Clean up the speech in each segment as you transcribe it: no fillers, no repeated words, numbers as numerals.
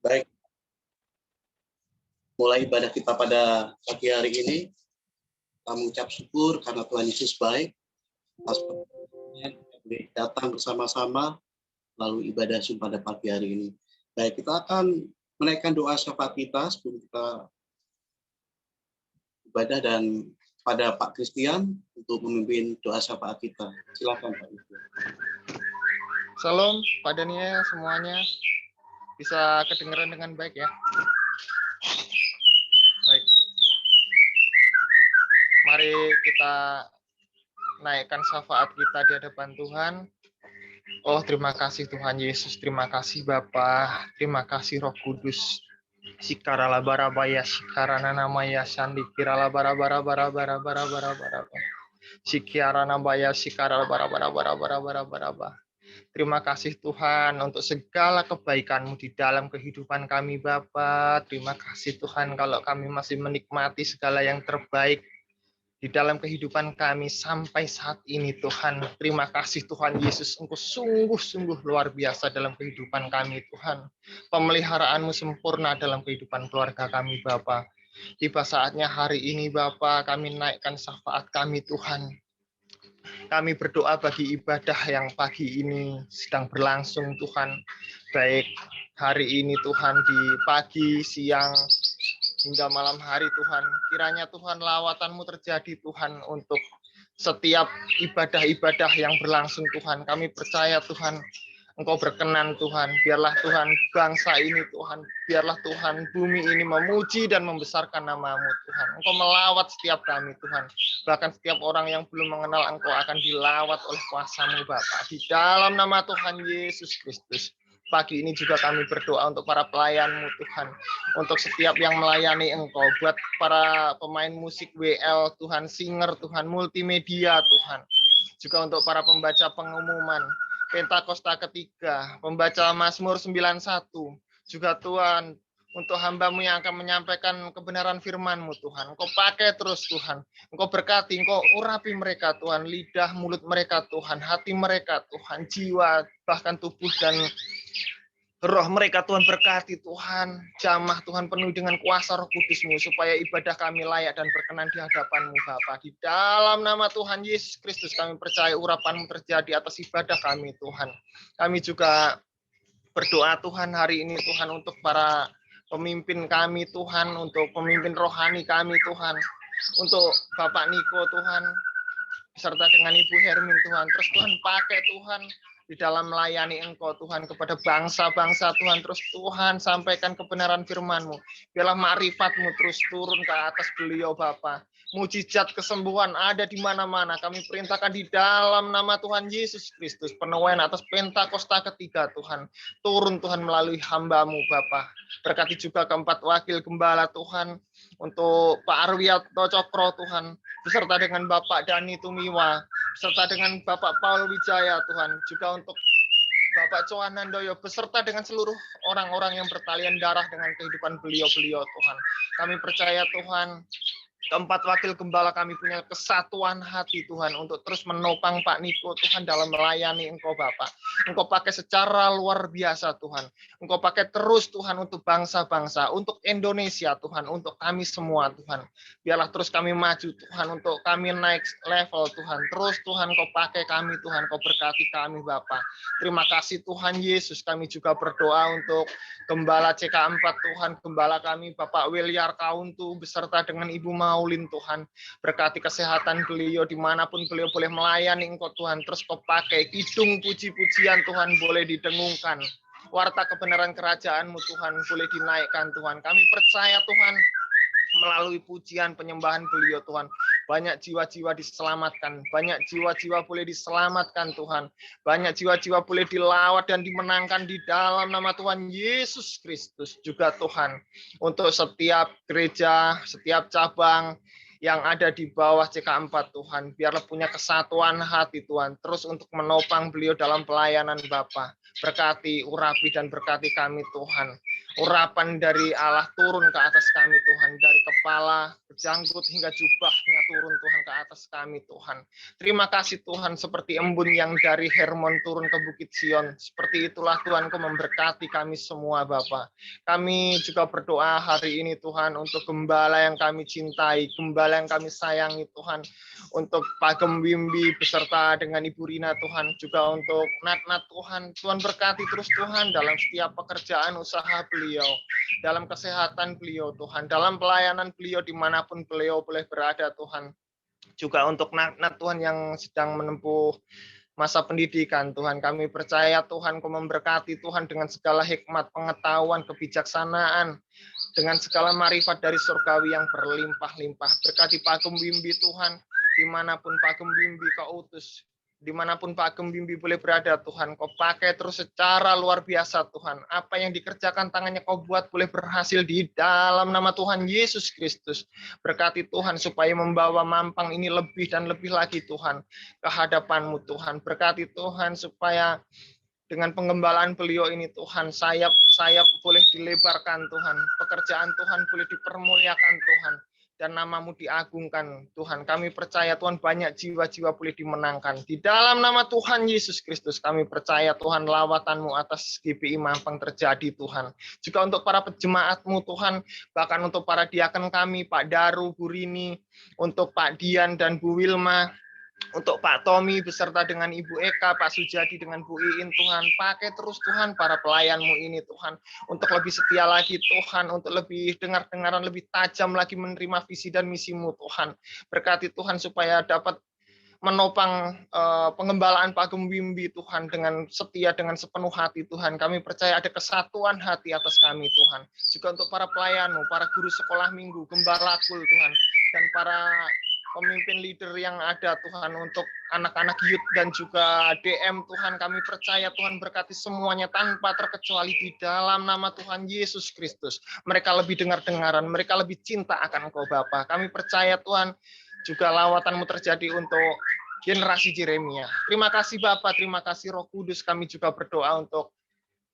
Baik, mulai ibadah kita pada pagi hari ini, kita mengucap syukur karena Tuhan Yesus baik. Datang bersama-sama lalu ibadah pada pagi hari ini. Baik, kita akan menaikkan doa syafaat kita sebelum kita ibadah dan pada Pak Christian untuk memimpin doa syafaat kita. Silakan Pak Christian. Salam Pak Daniel semuanya. Bisa kedengaran dengan baik ya? Baik. Mari kita naikkan syafaat kita di hadapan Tuhan. Oh, terima kasih Tuhan Yesus, terima kasih Bapa, terima kasih Roh Kudus. Sikarala barabaya, sikarana namaya sandi kirala barabara barabara barabara barabara. Sikiarana baya sikarala barabara barabara barabara. Terima kasih Tuhan untuk segala kebaikan-Mu di dalam kehidupan kami Bapa. Terima kasih Tuhan kalau kami masih menikmati segala yang terbaik di dalam kehidupan kami sampai saat ini Tuhan. Terima kasih Tuhan Yesus, Engkau sungguh-sungguh luar biasa dalam kehidupan kami Tuhan. Pemeliharaan-Mu sempurna dalam kehidupan keluarga kami Bapa. Tiba saatnya hari ini Bapa, kami naikkan syafaat kami Tuhan. Kami berdoa bagi ibadah yang pagi ini sedang berlangsung Tuhan. Baik hari ini Tuhan di pagi, siang, hingga malam hari Tuhan. Kiranya Tuhan lawatan-Mu terjadi Tuhan untuk setiap ibadah-ibadah yang berlangsung Tuhan. Kami percaya Tuhan Engkau berkenan Tuhan. Biarlah Tuhan bangsa ini Tuhan. Biarlah Tuhan bumi ini memuji dan membesarkan nama-Mu Tuhan. Engkau melawat setiap kami Tuhan. Bahkan setiap orang yang belum mengenal Engkau akan dilawat oleh kuasa-Mu Bapa. Di dalam nama Tuhan Yesus Kristus. Pagi ini juga kami berdoa untuk para pelayan-Mu Tuhan. Untuk setiap yang melayani Engkau. Buat para pemain musik WL Tuhan, singer Tuhan, multimedia Tuhan. Juga untuk para pembaca pengumuman Pentakosta ketiga, pembaca Mazmur 91, juga Tuhan, untuk hamba-Mu yang akan menyampaikan kebenaran firman-Mu Tuhan. Engkau pakai terus Tuhan, Engkau berkati, Engkau urapi mereka Tuhan, lidah, mulut mereka Tuhan, hati mereka Tuhan, jiwa, bahkan tubuh dan roh mereka Tuhan berkati Tuhan, jamah Tuhan penuhi dengan kuasa Roh Kudus-Mu supaya ibadah kami layak dan berkenan di hadapan-Mu Bapa. Di dalam nama Tuhan Yesus Kristus kami percaya urapan-Mu terjadi atas ibadah kami Tuhan. Kami juga berdoa Tuhan hari ini Tuhan untuk para pemimpin kami Tuhan, untuk pemimpin rohani kami Tuhan, untuk Bapak Niko Tuhan, serta dengan Ibu Hermin Tuhan. Terus Tuhan pakai Tuhan di dalam melayani Engkau Tuhan kepada bangsa-bangsa Tuhan. Terus Tuhan sampaikan kebenaran firman-Mu. Biarlah ma'rifat-Mu terus turun ke atas beliau Bapa. Mujizat kesembuhan ada di mana-mana. Kami perintahkan di dalam nama Tuhan Yesus Kristus. Penuaian atas Pentakosta ketiga Tuhan. Turun Tuhan melalui hamba-Mu Bapa. Berkati juga keempat wakil gembala Tuhan. Untuk Pak Arwiyato Cokro Tuhan. Beserta dengan Bapak Dani Tumiwa. Beserta dengan Bapak Paul Wijaya Tuhan. Juga untuk Bapak Coanandoyo beserta dengan seluruh orang-orang yang bertalian darah dengan kehidupan beliau-beliau Tuhan. Kami percaya Tuhan, keempat wakil gembala kami punya kesatuan hati Tuhan untuk terus menopang Pak Niko Tuhan dalam melayani Engkau Bapak. Engkau pakai secara luar biasa Tuhan. Engkau pakai terus Tuhan untuk bangsa-bangsa, untuk Indonesia Tuhan, untuk kami semua Tuhan. Biarlah terus kami maju Tuhan, untuk kami naik level Tuhan. Terus Tuhan Kau pakai kami Tuhan, Kau berkati kami Bapak. Terima kasih Tuhan Yesus. Kami juga berdoa untuk Gembala CK4 Tuhan, Gembala kami Bapak Wilyar Kauntu beserta dengan Ibu Maulin Tuhan. Berkati kesehatan beliau dimanapun beliau boleh melayani Engkau Tuhan. Terus Kau pakai kidung puji-pujian Tuhan boleh didengungkan. Warta kebenaran kerajaan-Mu Tuhan boleh dinaikkan Tuhan. Kami percaya Tuhan melalui pujian penyembahan beliau Tuhan. Banyak jiwa-jiwa diselamatkan. Banyak jiwa-jiwa boleh diselamatkan Tuhan. Banyak jiwa-jiwa boleh dilawat dan dimenangkan di dalam nama Tuhan Yesus Kristus juga Tuhan. Untuk setiap gereja, setiap cabang yang ada di bawah CK4 Tuhan. Biarlah punya kesatuan hati Tuhan. Terus untuk menopang beliau dalam pelayanan Bapa. Berkati, urapi, dan berkati kami Tuhan. Urapan dari Allah turun ke atas kami Tuhan. Dari kepala, janggut hingga jubahnya turun Tuhan ke atas kami Tuhan. Terima kasih Tuhan, seperti embun yang dari Hermon turun ke Bukit Sion. Seperti itulah Tuhan Kau memberkati kami semua Bapa. Kami juga berdoa hari ini Tuhan untuk gembala yang kami cintai, gembala yang kami sayangi Tuhan, untuk Pak Wimbi beserta dengan Ibu Rina Tuhan, juga untuk Nat Tuhan. Tuhan berkati terus Tuhan dalam setiap pekerjaan usaha beliau, dalam kesehatan beliau Tuhan, dalam pelayanan beliau dimanapun beliau boleh berada Tuhan. Juga untuk Nat Tuhan yang sedang menempuh masa pendidikan Tuhan, kami percaya Tuhan Kau memberkati Tuhan dengan segala hikmat, pengetahuan, kebijaksanaan, dengan segala marifat dari surgawi yang berlimpah-limpah. Berkati Pak Wimbi Tuhan, dimanapun Pak Wimbi Kau utus, dimanapun Pak Wimbi boleh berada Tuhan, Kau pakai terus secara luar biasa Tuhan. Apa yang dikerjakan tangannya Kau buat boleh berhasil di dalam nama Tuhan Yesus Kristus. Berkati Tuhan supaya membawa Mampang ini lebih dan lebih lagi Tuhan ke hadapan-Mu Tuhan. Berkati Tuhan supaya dengan pengembalaan beliau ini Tuhan, sayap boleh dilebarkan Tuhan, pekerjaan Tuhan boleh dipermuliakan Tuhan, dan nama-Mu diagungkan Tuhan. Kami percaya Tuhan banyak jiwa-jiwa boleh dimenangkan. Di dalam nama Tuhan Yesus Kristus kami percaya Tuhan lawatan-Mu atas GBI Mampang terjadi Tuhan. Juga untuk para pejemaat-Mu Tuhan, bahkan untuk para diaken kami, Pak Daru, Bu Rini, untuk Pak Dian dan Bu Wilma, untuk Pak Tommy beserta dengan Ibu Eka, Pak Sujadi dengan Bu Iin Tuhan, pakai terus Tuhan para pelayan-Mu ini Tuhan, untuk lebih setia lagi Tuhan, untuk lebih dengar-dengaran, lebih tajam lagi menerima visi dan misi-Mu Tuhan. Berkati Tuhan supaya dapat menopang pengembalaan Pak Wimbi Tuhan dengan setia, dengan sepenuh hati Tuhan. Kami percaya ada kesatuan hati atas kami Tuhan. Juga untuk para pelayan-Mu, para guru sekolah minggu, gembala kul Tuhan, dan para pemimpin leader yang ada Tuhan, untuk anak-anak youth dan juga DM Tuhan, kami percaya Tuhan berkati semuanya tanpa terkecuali di dalam nama Tuhan Yesus Kristus. Mereka lebih dengar-dengaran, mereka lebih cinta akan Engkau Bapa. Kami percaya Tuhan juga lawatan-Mu terjadi untuk generasi Yeremia. Terima kasih Bapa, terima kasih Roh Kudus. Kami juga berdoa untuk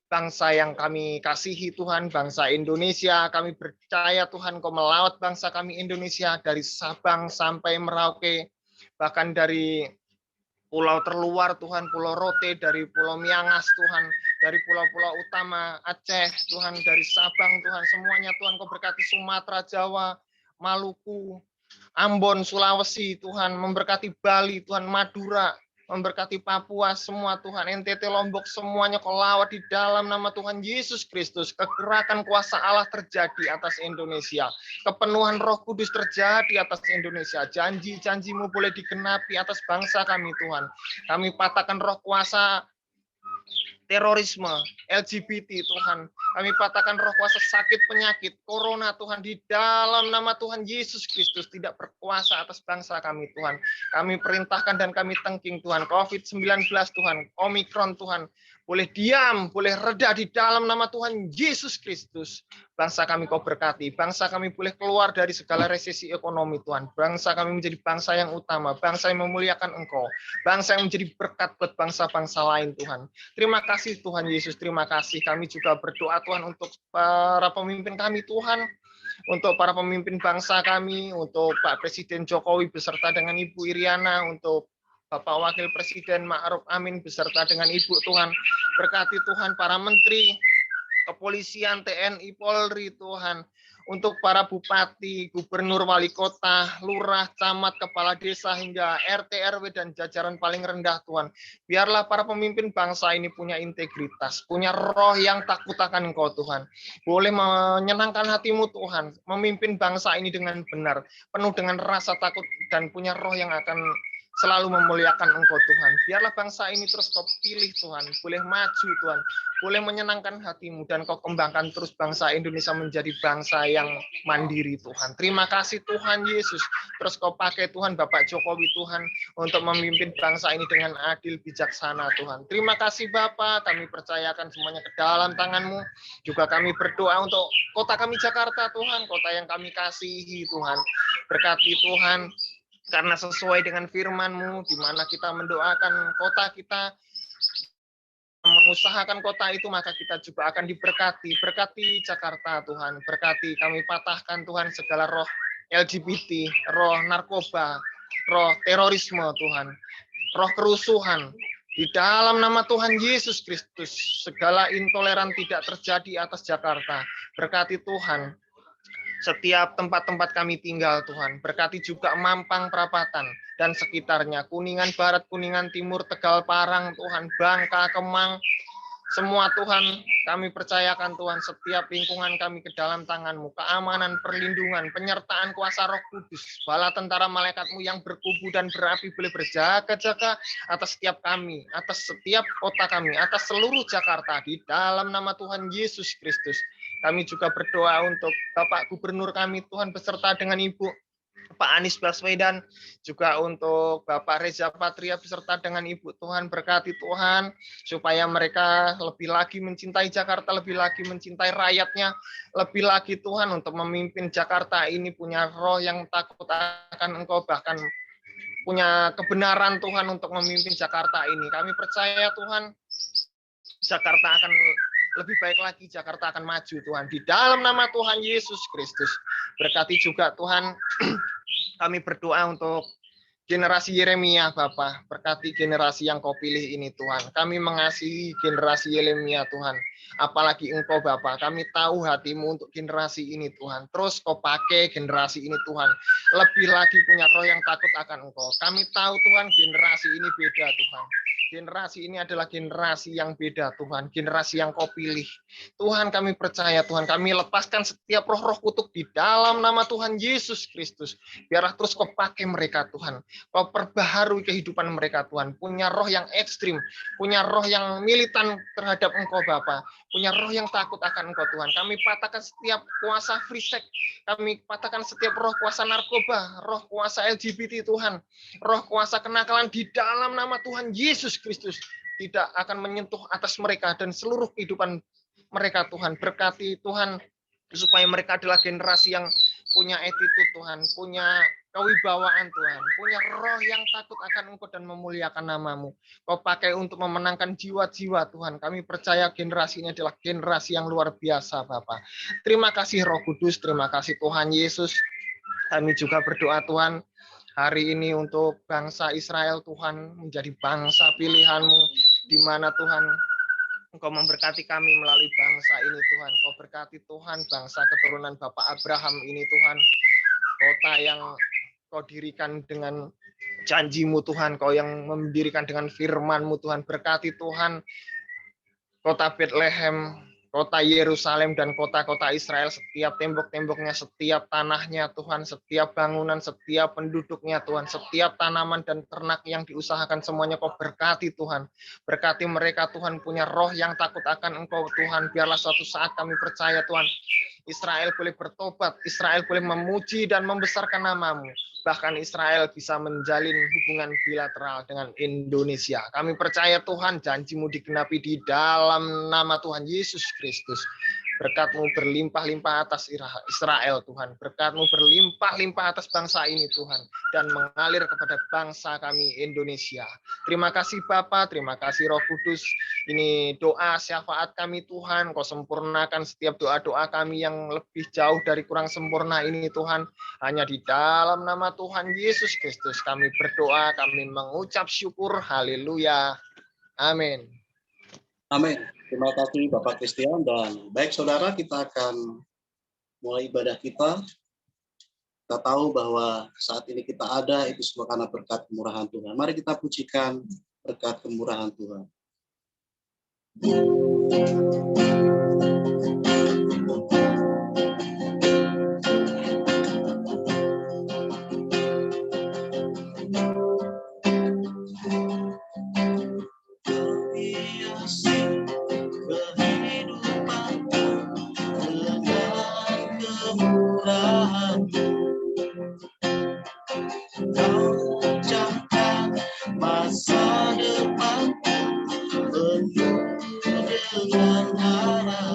bangsa yang kami kasihi Tuhan, bangsa Indonesia. Kami percaya Tuhan Kau melawat bangsa kami Indonesia dari Sabang sampai Merauke, bahkan dari pulau terluar Tuhan, Pulau Rote, dari Pulau Miangas Tuhan, dari pulau-pulau utama Aceh Tuhan, dari Sabang Tuhan, semuanya Tuhan Kau berkati, Sumatera, Jawa, Maluku, Ambon, Sulawesi Tuhan, memberkati Bali Tuhan, Madura, memberkati Papua semua Tuhan, NTT, Lombok, semuanya Kau lawat di dalam nama Tuhan Yesus Kristus. Kegerakan kuasa Allah terjadi atas Indonesia, kepenuhan Roh Kudus terjadi atas Indonesia, janji-janji-Mu boleh digenapi atas bangsa kami Tuhan. Kami patahkan roh kuasa terorisme, LGBT Tuhan. Kami patahkan roh kuasa sakit penyakit, corona Tuhan, di dalam nama Tuhan Yesus Kristus tidak berkuasa atas bangsa kami Tuhan. Kami perintahkan dan kami tengking Tuhan, COVID-19 Tuhan, Omikron Tuhan, boleh diam, boleh reda di dalam nama Tuhan Yesus Kristus. Bangsa kami Kau berkati, bangsa kami boleh keluar dari segala resesi ekonomi Tuhan. Bangsa kami menjadi bangsa yang utama, bangsa yang memuliakan Engkau, bangsa yang menjadi berkat buat bangsa-bangsa lain Tuhan. Terima kasih Tuhan Yesus, terima kasih. Kami juga berdoa Tuhan untuk para pemimpin kami Tuhan, untuk para pemimpin bangsa kami, untuk Pak Presiden Jokowi beserta dengan Ibu Iriana, untuk Bapak Wakil Presiden Ma'ruf Amin beserta dengan Ibu Tuhan. Berkati Tuhan para menteri, kepolisian, TNI, Polri Tuhan, untuk para bupati, gubernur, wali kota, lurah, camat, kepala desa, hingga RT, RW, dan jajaran paling rendah Tuhan. Biarlah para pemimpin bangsa ini punya integritas, punya roh yang takut akan Engkau Tuhan. Boleh menyenangkan hati-Mu Tuhan, memimpin bangsa ini dengan benar, penuh dengan rasa takut dan punya roh yang akan selalu memuliakan Engkau Tuhan. Biarlah bangsa ini terus Kau pilih Tuhan, boleh maju Tuhan, boleh menyenangkan hati-Mu, dan Kau kembangkan terus bangsa Indonesia menjadi bangsa yang mandiri Tuhan. Terima kasih Tuhan Yesus. Terus Kau pakai Tuhan Bapak Jokowi Tuhan untuk memimpin bangsa ini dengan adil, bijaksana Tuhan. Terima kasih Bapak, kami percayakan semuanya ke dalam tangan-Mu. Juga kami berdoa untuk kota kami Jakarta Tuhan, kota yang kami kasihi Tuhan. Berkati Tuhan, karena sesuai dengan firman-Mu, di mana kita mendoakan kota kita, mengusahakan kota itu, maka kita juga akan diberkati. Berkati Jakarta Tuhan, berkati, kami patahkan Tuhan segala roh LGBT, roh narkoba, roh terorisme Tuhan, roh kerusuhan. Di dalam nama Tuhan Yesus Kristus, segala intoleran tidak terjadi atas Jakarta. Berkati Tuhan setiap tempat-tempat kami tinggal Tuhan. Berkati juga Mampang Perapatan dan sekitarnya. Kuningan Barat, Kuningan Timur, Tegal Parang Tuhan, Bangka, Kemang. Semua Tuhan, kami percayakan Tuhan setiap lingkungan kami ke dalam tangan-Mu. Keamanan, perlindungan, penyertaan kuasa Roh Kudus. Bala tentara malaikat-Mu yang berkubu dan berapi boleh berjaga-jaga atas setiap kami, atas setiap kota kami, atas seluruh Jakarta. Di dalam nama Tuhan Yesus Kristus. Kami juga berdoa untuk Bapak Gubernur kami Tuhan beserta dengan Ibu Pak Anies Baswedan, juga untuk Bapak Reza Patria beserta dengan Ibu Tuhan. Berkati Tuhan supaya mereka lebih lagi mencintai Jakarta, lebih lagi mencintai rakyatnya, lebih lagi Tuhan untuk memimpin Jakarta ini punya roh yang takut akan Engkau, bahkan punya kebenaran Tuhan untuk memimpin Jakarta ini. Kami percaya Tuhan Jakarta akan lebih baik lagi, Jakarta akan maju Tuhan. Di dalam nama Tuhan Yesus Kristus. Berkati juga Tuhan, kami berdoa untuk generasi Yeremia Bapa. Berkati generasi yang Kau pilih ini Tuhan. Kami mengasihi generasi Yeremia Tuhan. Apalagi Engkau Bapa, kami tahu hati-Mu untuk generasi ini Tuhan. Terus Kau pakai generasi ini Tuhan. Lebih lagi punya roh yang takut akan Engkau. Kami tahu Tuhan generasi ini beda Tuhan. Generasi ini adalah generasi yang beda Tuhan. Generasi yang Kau pilih. Tuhan kami percaya Tuhan. Kami lepaskan setiap roh-roh kutuk di dalam nama Tuhan Yesus Kristus. Biarlah terus Kau pakai mereka Tuhan. Kau perbaharui kehidupan mereka Tuhan. Punya roh yang ekstrim. Punya roh yang militan terhadap Engkau Bapa. Punya roh yang takut akan Engkau Tuhan. Kami patahkan setiap kuasa free sex. Kami patahkan setiap roh kuasa narkoba. Roh kuasa LGBT Tuhan. Roh kuasa kenakalan di dalam nama Tuhan Yesus Kristus. Tidak akan menyentuh atas mereka dan seluruh kehidupan mereka Tuhan. Berkati Tuhan supaya mereka adalah generasi yang punya attitude Tuhan, punya kewibawaan Tuhan, punya roh yang takut akan Engkau dan memuliakan nama-Mu. Kau pakai untuk memenangkan jiwa-jiwa Tuhan. Kami percaya generasi ini adalah generasi yang luar biasa Bapa. Terima kasih Roh Kudus, terima kasih Tuhan Yesus. Kami juga berdoa Tuhan hari ini untuk bangsa Israel Tuhan, menjadi bangsa pilihan-Mu, di mana Tuhan Engkau memberkati kami melalui bangsa ini Tuhan. Kau berkati Tuhan bangsa keturunan Bapak Abraham ini Tuhan. Kota yang Kau dirikan dengan janji-Mu Tuhan. Kau yang mendirikan dengan firman-Mu Tuhan. Berkati Tuhan kota Bethlehem, kota Yerusalem, dan kota-kota Israel. Setiap tembok-temboknya, setiap tanahnya Tuhan. Setiap bangunan, setiap penduduknya Tuhan. Setiap tanaman dan ternak yang diusahakan semuanya Kau berkati Tuhan. Berkati mereka Tuhan punya roh yang takut akan Engkau Tuhan. Biarlah suatu saat kami percaya Tuhan, Israel boleh bertobat, Israel boleh memuji dan membesarkan nama-Mu. Bahkan Israel bisa menjalin hubungan bilateral dengan Indonesia. Kami percaya Tuhan, janji-Mu digenapi di dalam nama Tuhan Yesus Kristus. Berkat-Mu berlimpah-limpah atas Israel Tuhan. Berkat-Mu berlimpah-limpah atas bangsa ini Tuhan. Dan mengalir kepada bangsa kami Indonesia. Terima kasih Bapa, terima kasih Roh Kudus. Ini doa syafaat kami Tuhan. Kau sempurnakan setiap doa-doa kami yang lebih jauh dari kurang sempurna ini Tuhan. Hanya di dalam nama Tuhan Yesus Kristus kami berdoa, kami mengucap syukur. Haleluya. Amin. Amin. Terima kasih Bapak Christian, dan baik saudara, kita akan mulai ibadah kita. Kita tahu bahwa saat ini kita ada itu semua karena berkat kemurahan Tuhan. Mari kita pujikan berkat kemurahan Tuhan. Masa depan penuh dengan harapan.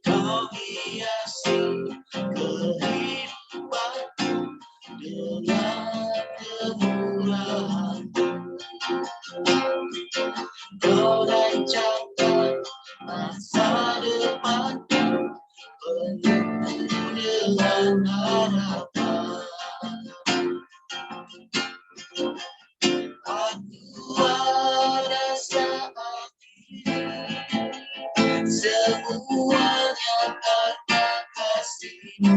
Kau hiasi kehidupanku dengan kemurahan-Mu. Kau rancangkan masa depanku penuh dengan harapan. Aku ada saat ini, semuanya karena kasih-Mu.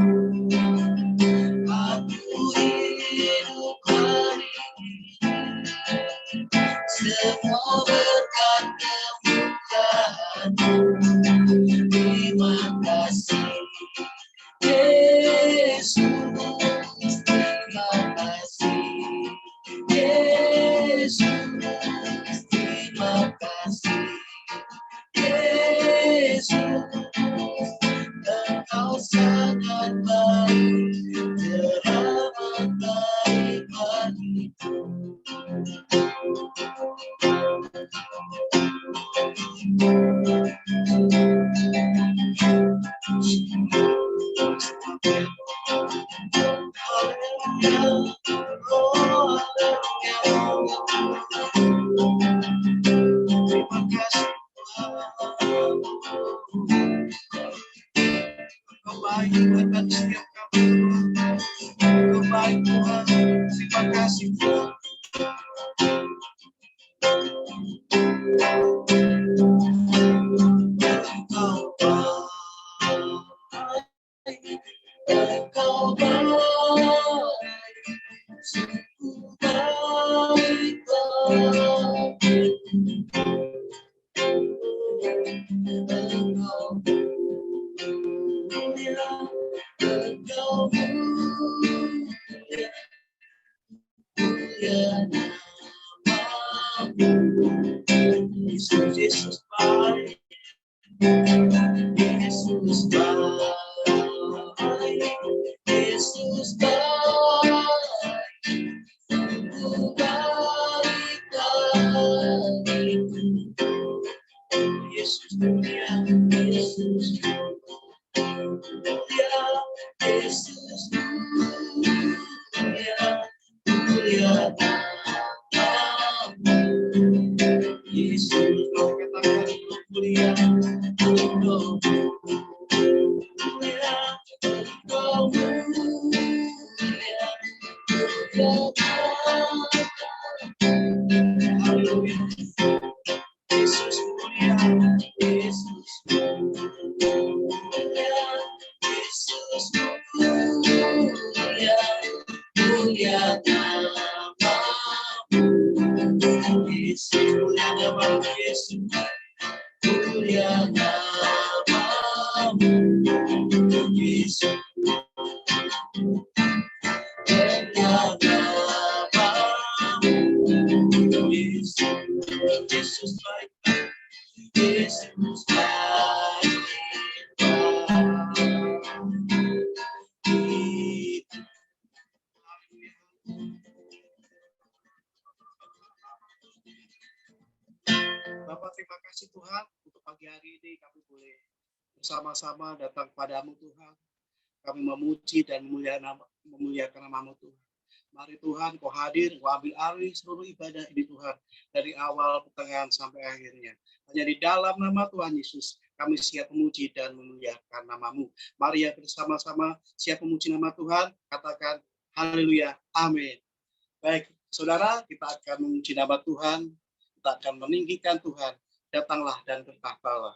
Aku hidup hari ini, semua berkat kemurahan-Mu. Terima kasih Yesus, terima kasih Yesus, terima kasih Yesus. Engkau sangat baik, teramat baik bagiku. Terima kasih Tuhan. Engkau baik buat setiap kami. Engkau baik Tuhan. Terima kasih Tuhan. Engkau baik. Engkau baik. Sungguh baik bagiku. Engkau mulia, Engkau mulia, mulia namamu. Yesus, Yesus baik, Yesus baik, Yesus baik, sungguh baik bagiku. Yesus mulia, Yesus mulia, Yesus mulia, mulia namamu. Yesus, kau katakan mulia, engkau mulia, engkau mulia, mulia namamu. Haleluya. Yesus mulia, Yesus mulia, Yesus mulia, mulia namamu. Yesus mulia namamu, Yesus mulia namamu. Yesus mulia namamu. Yesus baik, Yesus baik bagiku. Bapak, terima kasih Tuhan untuk pagi hari ini kami boleh bersama-sama datang padamu Tuhan. Kami memuji dan memuliakan nama-Mu Tuhan. Mari Tuhan, Kau hadir, Kau ambil alih seluruh ibadah ini Tuhan. Dari awal, pertengahan, sampai akhirnya. Hanya di dalam nama Tuhan Yesus, kami siap memuji dan memuliakan nama-Mu. Mari ya bersama-sama siap memuji nama Tuhan. Katakan, haleluya, amin. Baik, saudara, kita akan memuji nama Tuhan. Kita akan meninggikan Tuhan. Datanglah dan bertahtalah.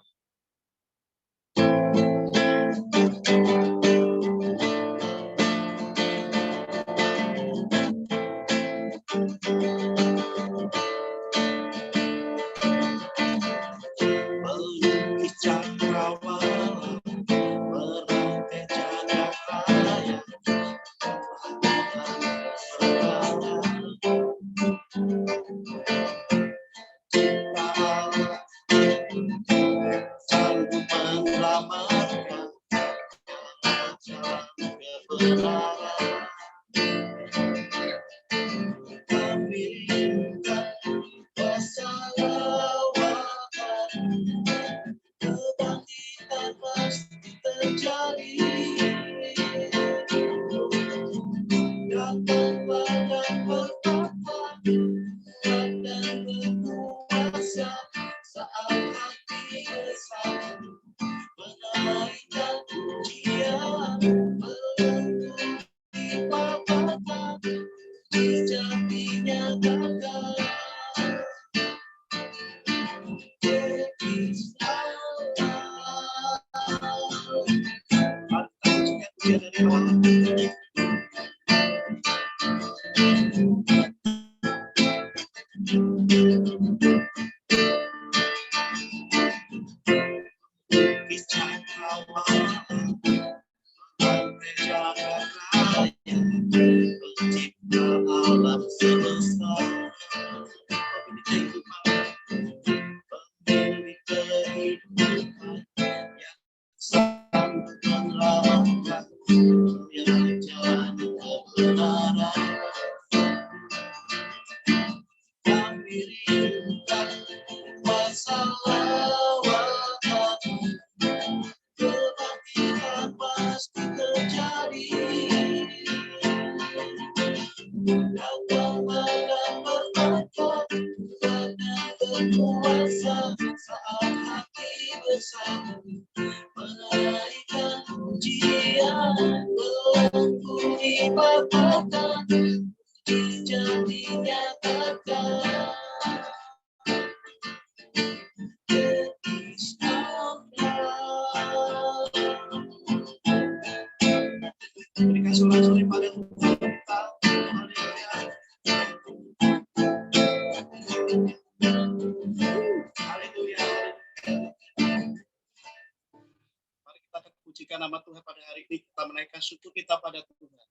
Melukis cakrawala, merangkai jagat raya, cinta Allah Pujikan nama Tuhan pada hari ini, kita menaikkan syukur kita pada Tuhan.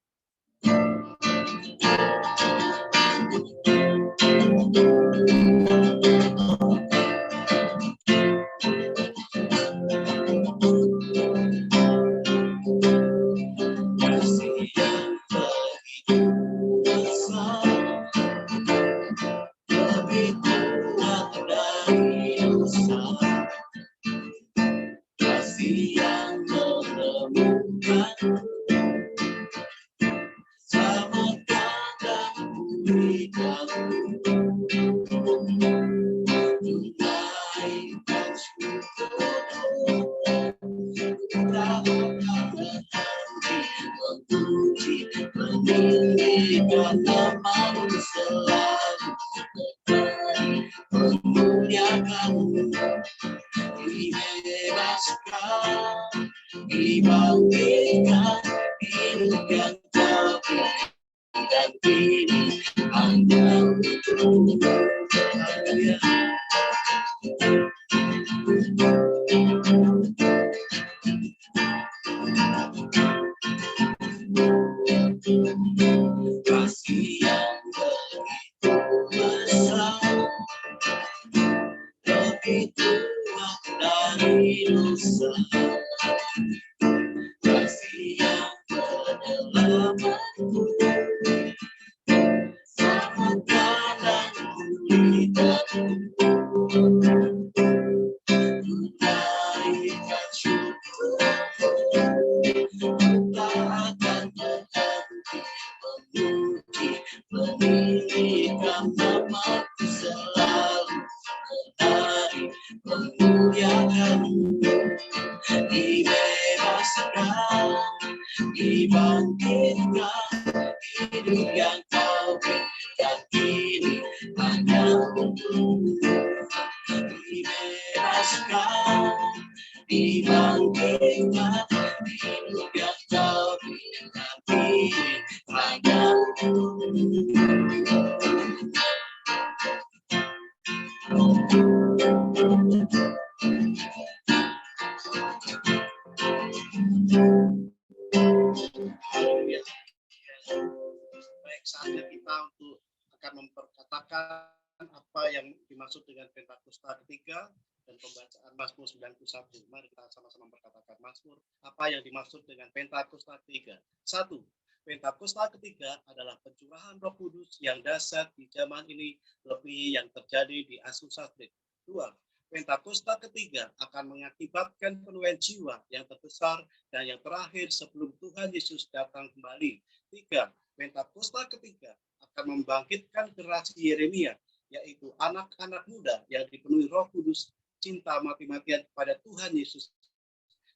Baik, saatnya kita untuk akan memperkatakan apa yang dimaksud dengan Pentakosta ketiga dan pembacaan Mazmur 91. Mari kita sama-sama memperkatakan Mazmur, apa yang dimaksud dengan Pentakosta ketiga. 1. Pentakosta ketiga adalah pencurahan Roh Kudus yang dahsyat di zaman ini, lebih yang terjadi di Azusa Street. 2. Pentakosta ketiga akan mengakibatkan penuaian jiwa yang terbesar dan yang terakhir sebelum Tuhan Yesus datang kembali. 3. Pentakosta ketiga akan membangkitkan generasi Yeremia yaitu anak-anak muda yang dipenuhi Roh Kudus, cinta mati-matian kepada Tuhan Yesus,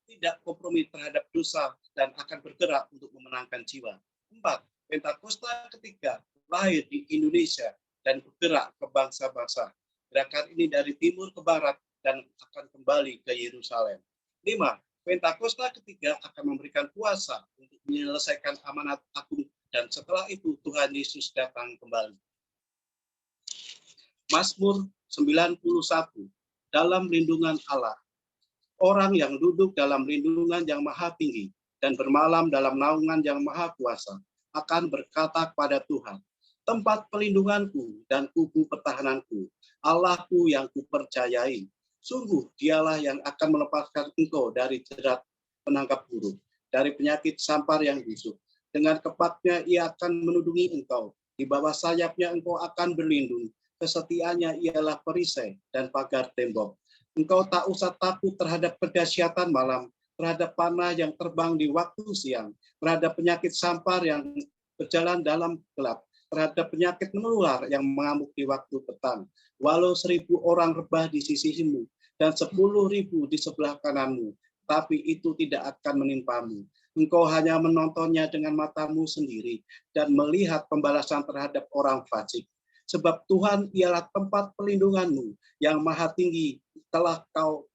tidak kompromi terhadap dosa, dan akan bergerak untuk memenangkan jiwa. 4. Pentakosta ketiga lahir di Indonesia dan bergerak ke bangsa-bangsa. Gerakan ini dari timur ke barat dan akan kembali ke Yerusalem. 5. Pentakosta ketiga akan memberikan kuasa untuk menyelesaikan amanat agung, dan setelah itu Tuhan Yesus datang kembali. Mazmur 91. Dalam lindungan Allah. Orang yang duduk dalam lindungan yang maha tinggi dan bermalam dalam naungan yang maha kuasa akan berkata kepada Tuhan, tempat pelindunganku dan kubu pertahananku, Allahku yang kupercayai. Sungguh dialah yang akan melepaskan engkau dari jerat penangkap burung, dari penyakit sampar yang busuk. Dengan kepaknya ia akan menudungi engkau, di bawah sayapnya engkau akan berlindung. Kesetiaannya ialah perisai dan pagar tembok. Engkau tak usah takut terhadap kedahsyatan malam, terhadap panah yang terbang di waktu siang, terhadap penyakit sampar yang berjalan dalam gelap, terhadap penyakit menular yang mengamuk di waktu petang. Walau 1.000 orang rebah di sisimu dan 10.000 di sebelah kananmu, tapi itu tidak akan menimpamu. Engkau hanya menontonnya dengan matamu sendiri dan melihat pembalasan terhadap orang fasik. Sebab Tuhan ialah tempat pelindunganmu yang maha tinggi, telah kau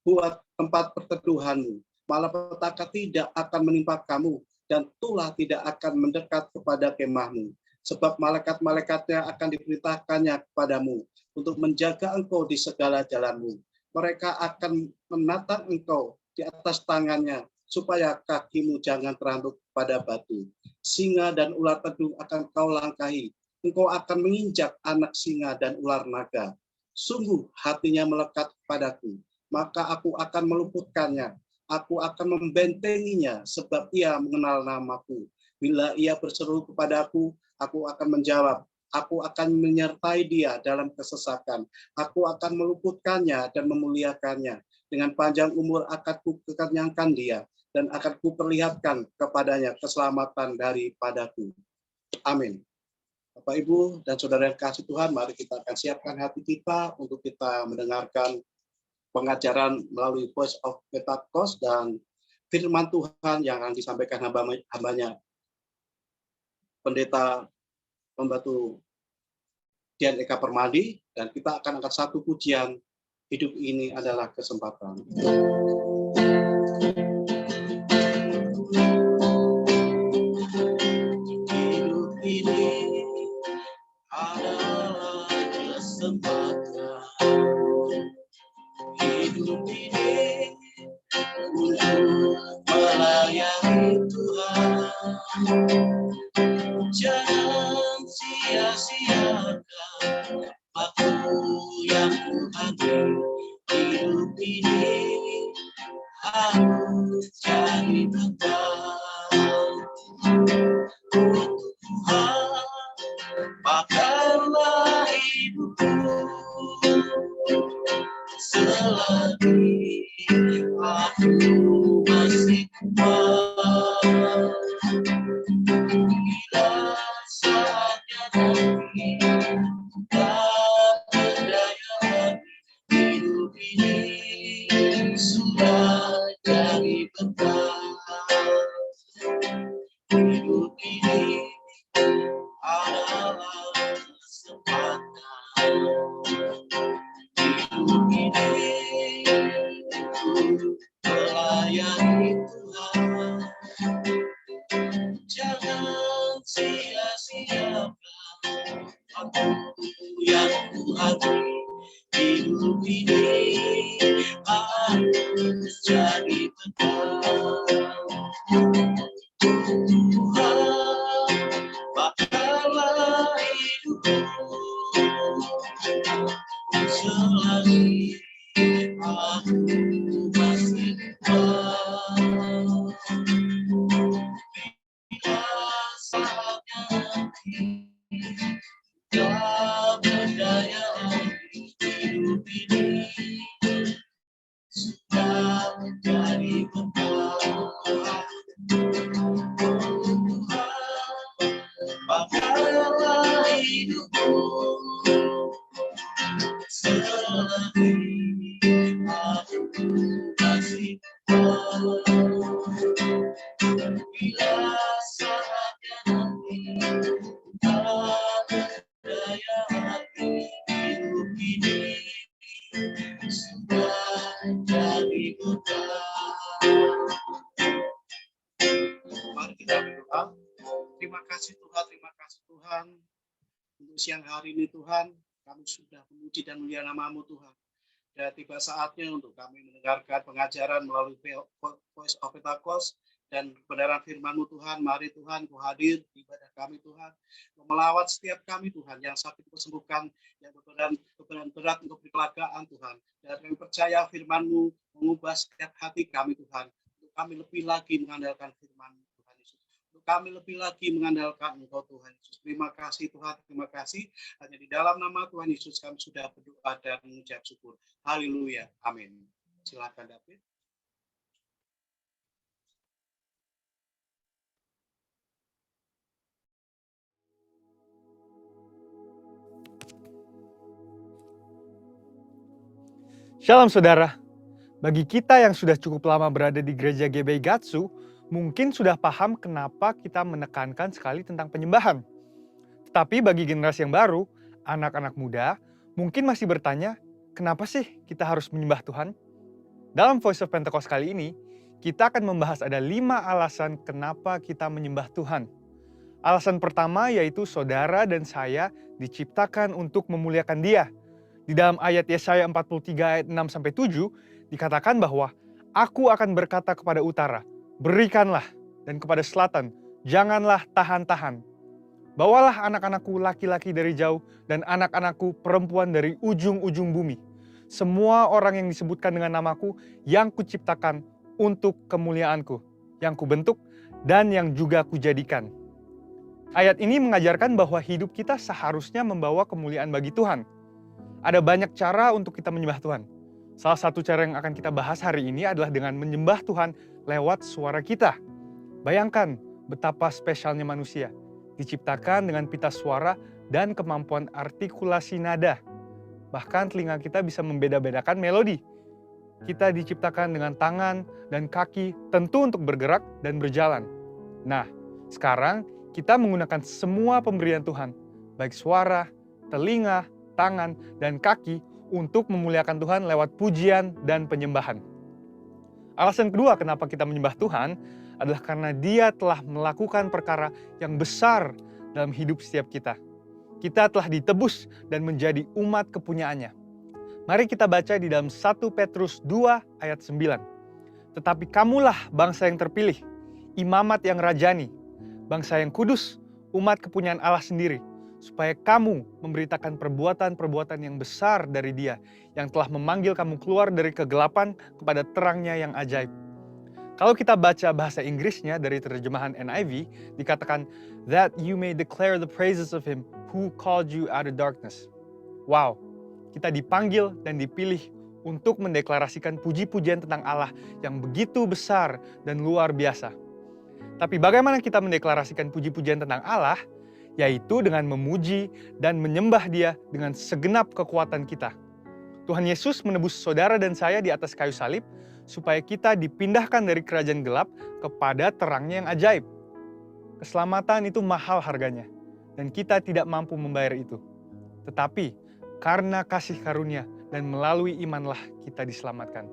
buat tempat perteduhanmu. Malapetaka tidak akan menimpa kamu, dan tulah tidak akan mendekat kepada kemahmu. Sebab malaikat-malaikatnya akan diperintahkannya kepadamu untuk menjaga engkau di segala jalanmu. Mereka akan menatang engkau di atas tangannya, supaya kakimu jangan teranduk pada batu. Singa dan ular tedung akan kau langkahi. Engkau akan menginjak anak singa dan ular naga. Sungguh hatinya melekat kepadaku, maka aku akan meluputkannya. Aku akan membentenginya, sebab ia mengenal namaku. Bila ia berseru kepadaku, aku akan menjawab. Aku akan menyertai dia dalam kesesakan. Aku akan meluputkannya dan memuliakannya. Dengan panjang umur akan kukenyangkan dia, dan akan kuperlihatkan kepadanya keselamatan daripadaku. Amin. Bapak, Ibu, dan Saudara yang kasih Tuhan, mari kita akan siapkan hati kita untuk kita mendengarkan pengajaran melalui Voice of Pentecost dan firman Tuhan yang akan disampaikan hambanya, Pendeta Pembantu Dian Eka Permadi, dan kita akan angkat satu pujian, hidup ini adalah kesempatan. Hidup ini adalah kesempatan. Hidup ini untuk melayani Tuhan. Jangan sia-siakan waktu yang Tuhan beri. Hidup ini harus jadi bekal untuk Tuhan. Bakarlah hidupku selagi aku masih kuat. Bila saatnya nanti tak berdaya lagi, hidup ini sudah jadi bekal. Hidup ini adalah kesempatan. Hidup ini untuk melayani Tuhan. Jangan sia-siakan waktu yang Tuhan beri. Hidup ini harus jadi bekal. Tuhan, bakarlah hidupku selagi aku masih kuat. Bila saatnya nanti tak berdaya lagi, hidup ini sudah menjadi bekal. Tuhan, bakarlah hidupku aku kasih kau. Bila saatnya nanti tak berdaya hati, hidup ini sudah jadi buta. Mari kita berdoa. Terima kasih Tuhan. Untuk siang hari ini Tuhan, kami sudah memuji dan memulia nama-Mu Tuhan. Dan tiba saatnya untuk kami mendengarkan pengajaran melalui Voice of Pentecost dan kebenaran firman-Mu Tuhan. Mari Tuhan, Kau hadir di ibadah kami Tuhan. Kau melawat setiap kami Tuhan, yang sakit Kau sembuhkan, yang beban berat untuk kecelakaan Tuhan. Dan kami percaya firman-Mu mengubah setiap hati kami Tuhan. Untuk kami lebih lagi mengandalkan firman-Mu Tuhan Yesus. Untuk kami lebih lagi mengandalkan Engkau Tuhan Yesus. Terima kasih Tuhan, terima kasih. Hanya di dalam nama Tuhan Yesus kami sudah berdoa dan mengucap syukur. Haleluya. Amin. Silakan David. Shalom saudara, bagi kita yang sudah cukup lama berada di gereja GBI Gatsu, mungkin sudah paham kenapa kita menekankan sekali tentang penyembahan. Tetapi bagi generasi yang baru, anak-anak muda, mungkin masih bertanya, kenapa sih kita harus menyembah Tuhan? Dalam Voice of Pentecost kali ini, kita akan membahas ada 5 alasan kenapa kita menyembah Tuhan. Alasan pertama yaitu saudara dan saya diciptakan untuk memuliakan Dia. Di dalam ayat Yesaya 43 ayat 6-7 dikatakan bahwa aku akan berkata kepada utara, berikanlah, dan kepada selatan, janganlah tahan-tahan. Bawalah anak-anakku laki-laki dari jauh dan anak-anakku perempuan dari ujung-ujung bumi. Semua orang yang disebutkan dengan namaku yang kuciptakan untuk kemuliaanku, yang kubentuk dan yang juga kujadikan. Ayat ini mengajarkan bahwa hidup kita seharusnya membawa kemuliaan bagi Tuhan. Ada banyak cara untuk kita menyembah Tuhan. Salah satu cara yang akan kita bahas hari ini adalah dengan menyembah Tuhan lewat suara kita. Bayangkan betapa spesialnya manusia, diciptakan dengan pita suara dan kemampuan artikulasi nada. Bahkan telinga kita bisa membeda-bedakan melodi. Kita diciptakan dengan tangan dan kaki tentu untuk bergerak dan berjalan. Nah, sekarang kita menggunakan semua pemberian Tuhan, baik suara, telinga, tangan, dan kaki untuk memuliakan Tuhan lewat pujian dan penyembahan. Alasan kedua kenapa kita menyembah Tuhan adalah karena Dia telah melakukan perkara yang besar dalam hidup setiap kita. Kita telah ditebus dan menjadi umat kepunyaannya. Mari kita baca di dalam 1 Petrus 2 ayat 9. Tetapi kamulah bangsa yang terpilih, imamat yang rajani, bangsa yang kudus, umat kepunyaan Allah sendiri, supaya kamu memberitakan perbuatan-perbuatan yang besar dari Dia yang telah memanggil kamu keluar dari kegelapan kepada terangnya yang ajaib. Kalau kita baca bahasa Inggrisnya dari terjemahan NIV, dikatakan, that you may declare the praises of Him who called you out of darkness. Wow, kita dipanggil dan dipilih untuk mendeklarasikan puji-pujian tentang Allah yang begitu besar dan luar biasa. Tapi bagaimana kita mendeklarasikan puji-pujian tentang Allah? Yaitu dengan memuji dan menyembah Dia dengan segenap kekuatan kita. Tuhan Yesus menebus saudara dan saya di atas kayu salib, supaya kita dipindahkan dari kerajaan gelap kepada terangnya yang ajaib. Keselamatan itu mahal harganya, dan kita tidak mampu membayar itu. Tetapi, karena kasih karunia dan melalui imanlah kita diselamatkan.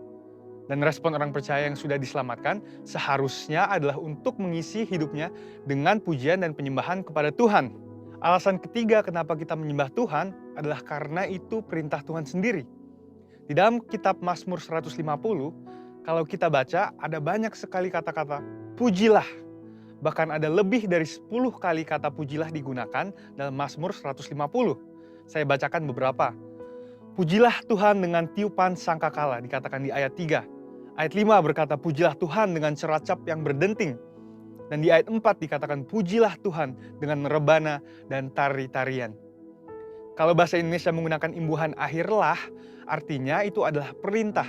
Dan respon orang percaya yang sudah diselamatkan seharusnya adalah untuk mengisi hidupnya dengan pujian dan penyembahan kepada Tuhan. Alasan ketiga kenapa kita menyembah Tuhan adalah karena itu perintah Tuhan sendiri. Di dalam kitab Mazmur 150, kalau kita baca ada banyak sekali kata-kata pujilah. Bahkan ada lebih dari 10 kali kata pujilah digunakan dalam Mazmur 150. Saya bacakan beberapa. Pujilah Tuhan dengan tiupan sangkakala, dikatakan di ayat 3. Ayat 5 berkata, pujilah Tuhan dengan ceracap yang berdenting. Dan di ayat 4 dikatakan, pujilah Tuhan dengan rebana dan tari-tarian. Kalau bahasa Indonesia menggunakan imbuhan akhirlah, artinya itu adalah perintah.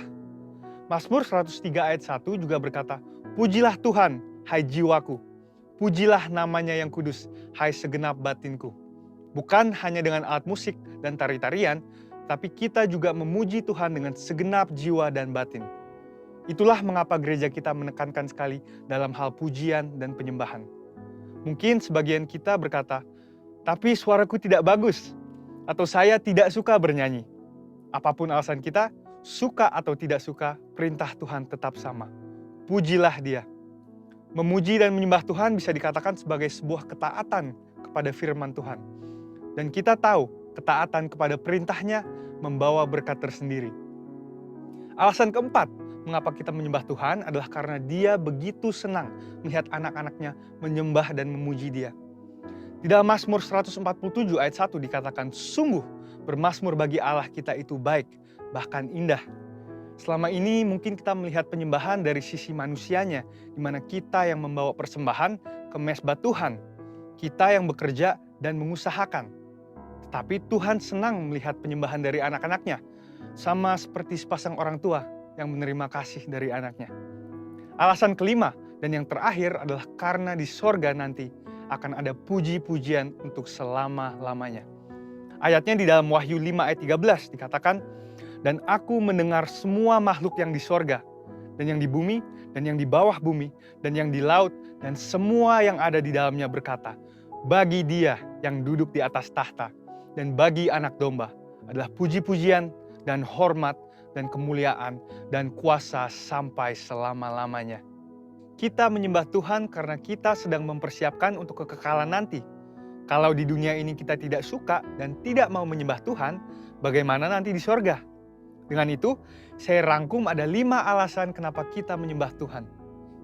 Mazmur 103 ayat 1 juga berkata, pujilah Tuhan, hai jiwaku. Pujilah namanya yang kudus, hai segenap batinku. Bukan hanya dengan alat musik dan tari-tarian, tapi kita juga memuji Tuhan dengan segenap jiwa dan batin. Itulah mengapa gereja kita menekankan sekali dalam hal pujian dan penyembahan. Mungkin sebagian kita berkata, tapi suaraku tidak bagus, atau saya tidak suka bernyanyi. Apapun alasan kita, suka atau tidak suka, perintah Tuhan tetap sama. Pujilah Dia. Memuji dan menyembah Tuhan bisa dikatakan sebagai sebuah ketaatan kepada firman Tuhan. Dan kita tahu ketaatan kepada perintahnya membawa berkat tersendiri. Alasan keempat, mengapa kita menyembah Tuhan adalah karena Dia begitu senang melihat anak-anaknya menyembah dan memuji Dia. Di dalam Mazmur 147 ayat 1 dikatakan, sungguh bermazmur bagi Allah kita itu baik, bahkan indah. Selama ini mungkin kita melihat penyembahan dari sisi manusianya, di mana kita yang membawa persembahan ke mezbah Tuhan, kita yang bekerja dan mengusahakan. Tetapi Tuhan senang melihat penyembahan dari anak-anaknya, sama seperti sepasang orang tua yang menerima kasih dari anaknya. Alasan kelima dan yang terakhir adalah karena di sorga nanti akan ada puji-pujian untuk selama-lamanya. Ayatnya di dalam Wahyu 5 ayat 13 dikatakan, dan aku mendengar semua makhluk yang di sorga, dan yang di bumi, dan yang di bawah bumi, dan yang di laut, dan semua yang ada di dalamnya berkata, bagi Dia yang duduk di atas tahta, dan bagi anak domba adalah puji-pujian dan hormat dan kemuliaan dan kuasa sampai selama-lamanya. Kita menyembah Tuhan karena kita sedang mempersiapkan untuk kekekalan nanti. Kalau di dunia ini kita tidak suka dan tidak mau menyembah Tuhan, bagaimana nanti di sorga? Dengan itu, saya rangkum ada 5 alasan kenapa kita menyembah Tuhan.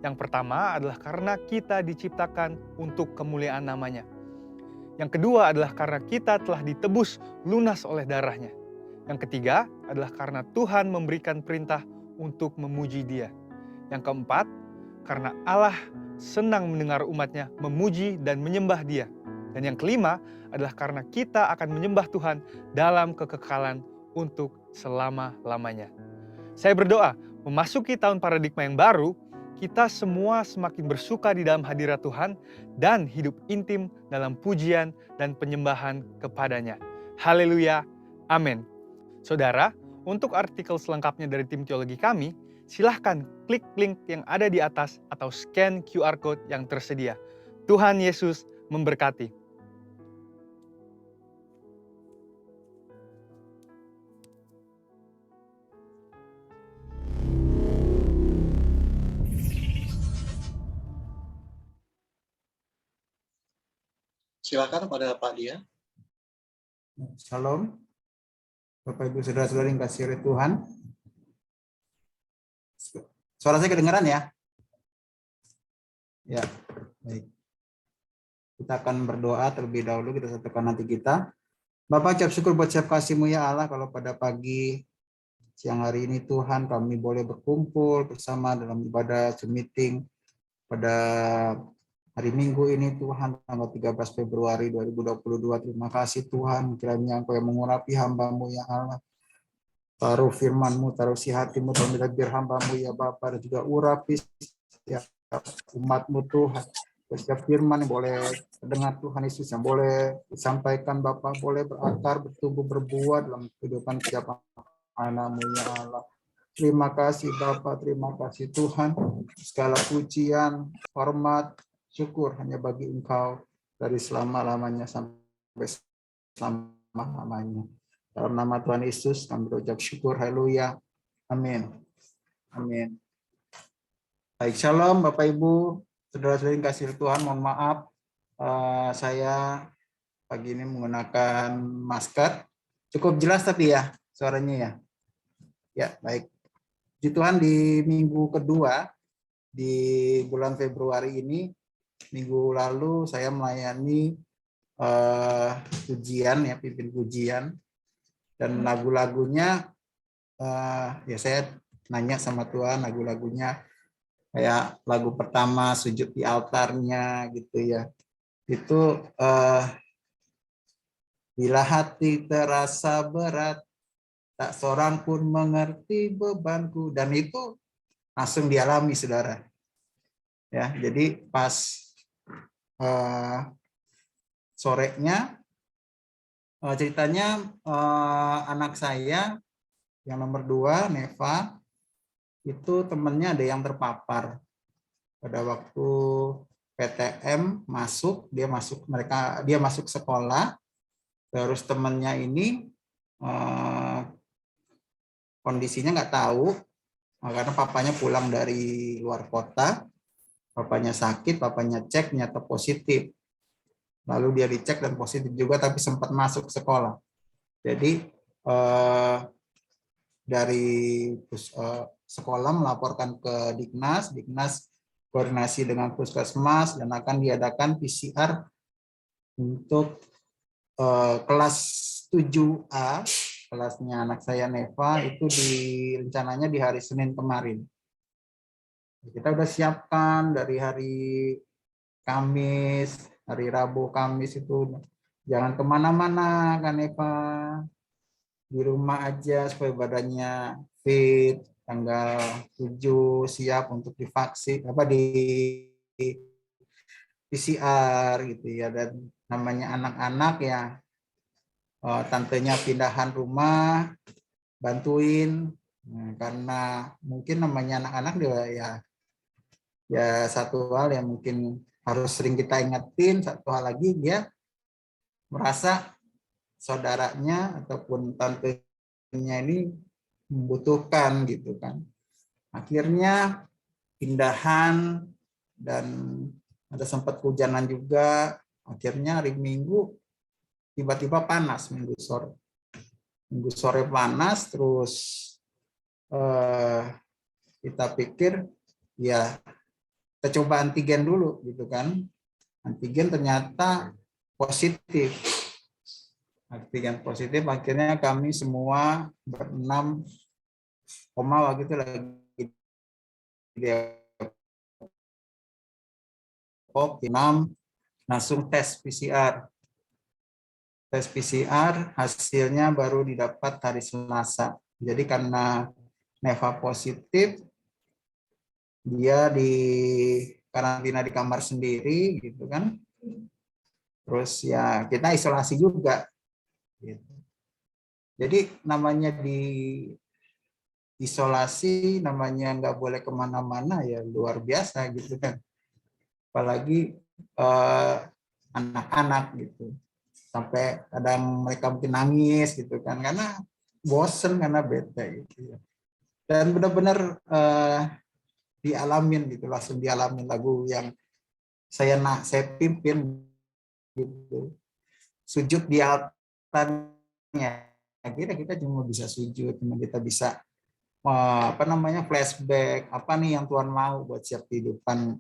Yang pertama adalah karena kita diciptakan untuk kemuliaan namanya. Yang kedua adalah karena kita telah ditebus lunas oleh darahnya. Yang ketiga adalah karena Tuhan memberikan perintah untuk memuji Dia. Yang keempat, karena Allah senang mendengar umatnya memuji dan menyembah Dia. Dan yang kelima adalah karena kita akan menyembah Tuhan dalam kekekalan untuk selama-lamanya. Saya berdoa, memasuki tahun paradigma yang baru, kita semua semakin bersuka di dalam hadirat Tuhan dan hidup intim dalam pujian dan penyembahan kepadanya. Haleluya, amin. Saudara, untuk artikel selengkapnya dari tim teologi kami, silahkan klik link yang ada di atas atau scan QR Code yang tersedia. Tuhan Yesus memberkati. Silakan pada Pak Dia. Shalom, Bapak Ibu Saudara-saudara yang kasih oleh Tuhan. Suara saya kedengaran ya? Ya, baik. Kita akan berdoa terlebih dahulu, kita satukan hati kita. Bapak, ucap syukur buat siap kasih-Mu ya Allah, kalau pada pagi siang hari ini Tuhan kami boleh berkumpul bersama dalam ibadah Zoom meeting pada hari Minggu ini Tuhan, tanggal 13 Februari 2022. Terima kasih Tuhan, kiranya Engkau yang mengurapi hamba-Mu ya Allah. Taruh firman-Mu, taruh isi hati-Mu, dalam biar hamba-Mu ya Bapa, dan juga urapi setiap umat-Mu Tuhan. Setiap firman yang boleh terdengar Tuhan Yesus, yang boleh disampaikan Bapa, boleh berakar, bertumbuh, berbuah dalam kehidupan setiap anak-Mu ya Allah. Terima kasih Bapa, terima kasih Tuhan. Segala pujian, hormat, syukur hanya bagi Engkau dari selama-lamanya sampai selama-lamanya. Dalam nama Tuhan Yesus kami berucap syukur, haleluya, amin. Amin. Baik, shalom Bapak Ibu, saudara-saudari yang kasih Tuhan, mohon maaf saya pagi ini menggunakan masker. Cukup jelas tapi ya suaranya ya. Ya, baik. Puji Tuhan, di minggu kedua di bulan Februari ini, minggu lalu saya melayani pujian ya, pimpin pujian. Dan lagu-lagunya, ya saya nanya sama Tuhan, lagu-lagunya kayak lagu pertama sujud di altarnya gitu ya. Itu bila hati terasa berat, tak seorang pun mengerti bebanku. Dan itu langsung dialami saudara. Ya, jadi pas sorenya ceritanya anak saya yang nomor 2, Neva, itu temennya ada yang terpapar pada waktu PTM masuk, dia masuk sekolah, terus temennya ini kondisinya nggak tahu karena papanya pulang dari luar kota, papanya sakit, papanya cek nyata positif, lalu dia dicek dan positif juga tapi sempat masuk sekolah. Jadi dari sekolah melaporkan ke Dignas koordinasi dengan puskesmas dan akan diadakan PCR untuk kelas 7A, kelasnya anak saya Neva, itu rencananya di hari Senin kemarin. Kita udah siapkan dari hari Kamis, hari Rabu, Kamis itu jangan kemana-mana kan Neva, di rumah aja supaya badannya fit. Tanggal 7 siap untuk divaksin di PCR gitu ya. Dan namanya anak-anak ya, tantenya pindahan rumah bantuin, karena mungkin namanya anak-anak ya satu hal yang mungkin harus sering kita ingetin. Satu hal lagi, dia merasa saudaranya ataupun tantenya ini membutuhkan gitu kan. Akhirnya pindahan dan ada sempat hujanan juga. Akhirnya hari Minggu tiba-tiba panas, Minggu sore panas, terus kita pikir ya kita coba antigen dulu gitu kan. Antigen ternyata positif. Akhirnya kami semua berenam waktu itu lagi Depok, 6 langsung tes PCR. Tes PCR hasilnya baru didapat hari Selasa. Jadi karena Neva positif, dia di karantina di kamar sendiri gitu kan. Terus ya kita isolasi juga. Gitu. Jadi namanya di isolasi, namanya nggak boleh kemana-mana ya luar biasa gitu kan. Apalagi anak-anak gitu. Sampai kadang mereka mungkin nangis gitu kan, karena bosen, karena bete gitu ya. Dan benar-benar dialamin gitu, langsung dialamin lagu yang saya pimpin gitu. Sujud di altarnya. Akhirnya kita cuma bisa sujud, cuma kita bisa flashback apa nih yang Tuhan mau buat siap kehidupan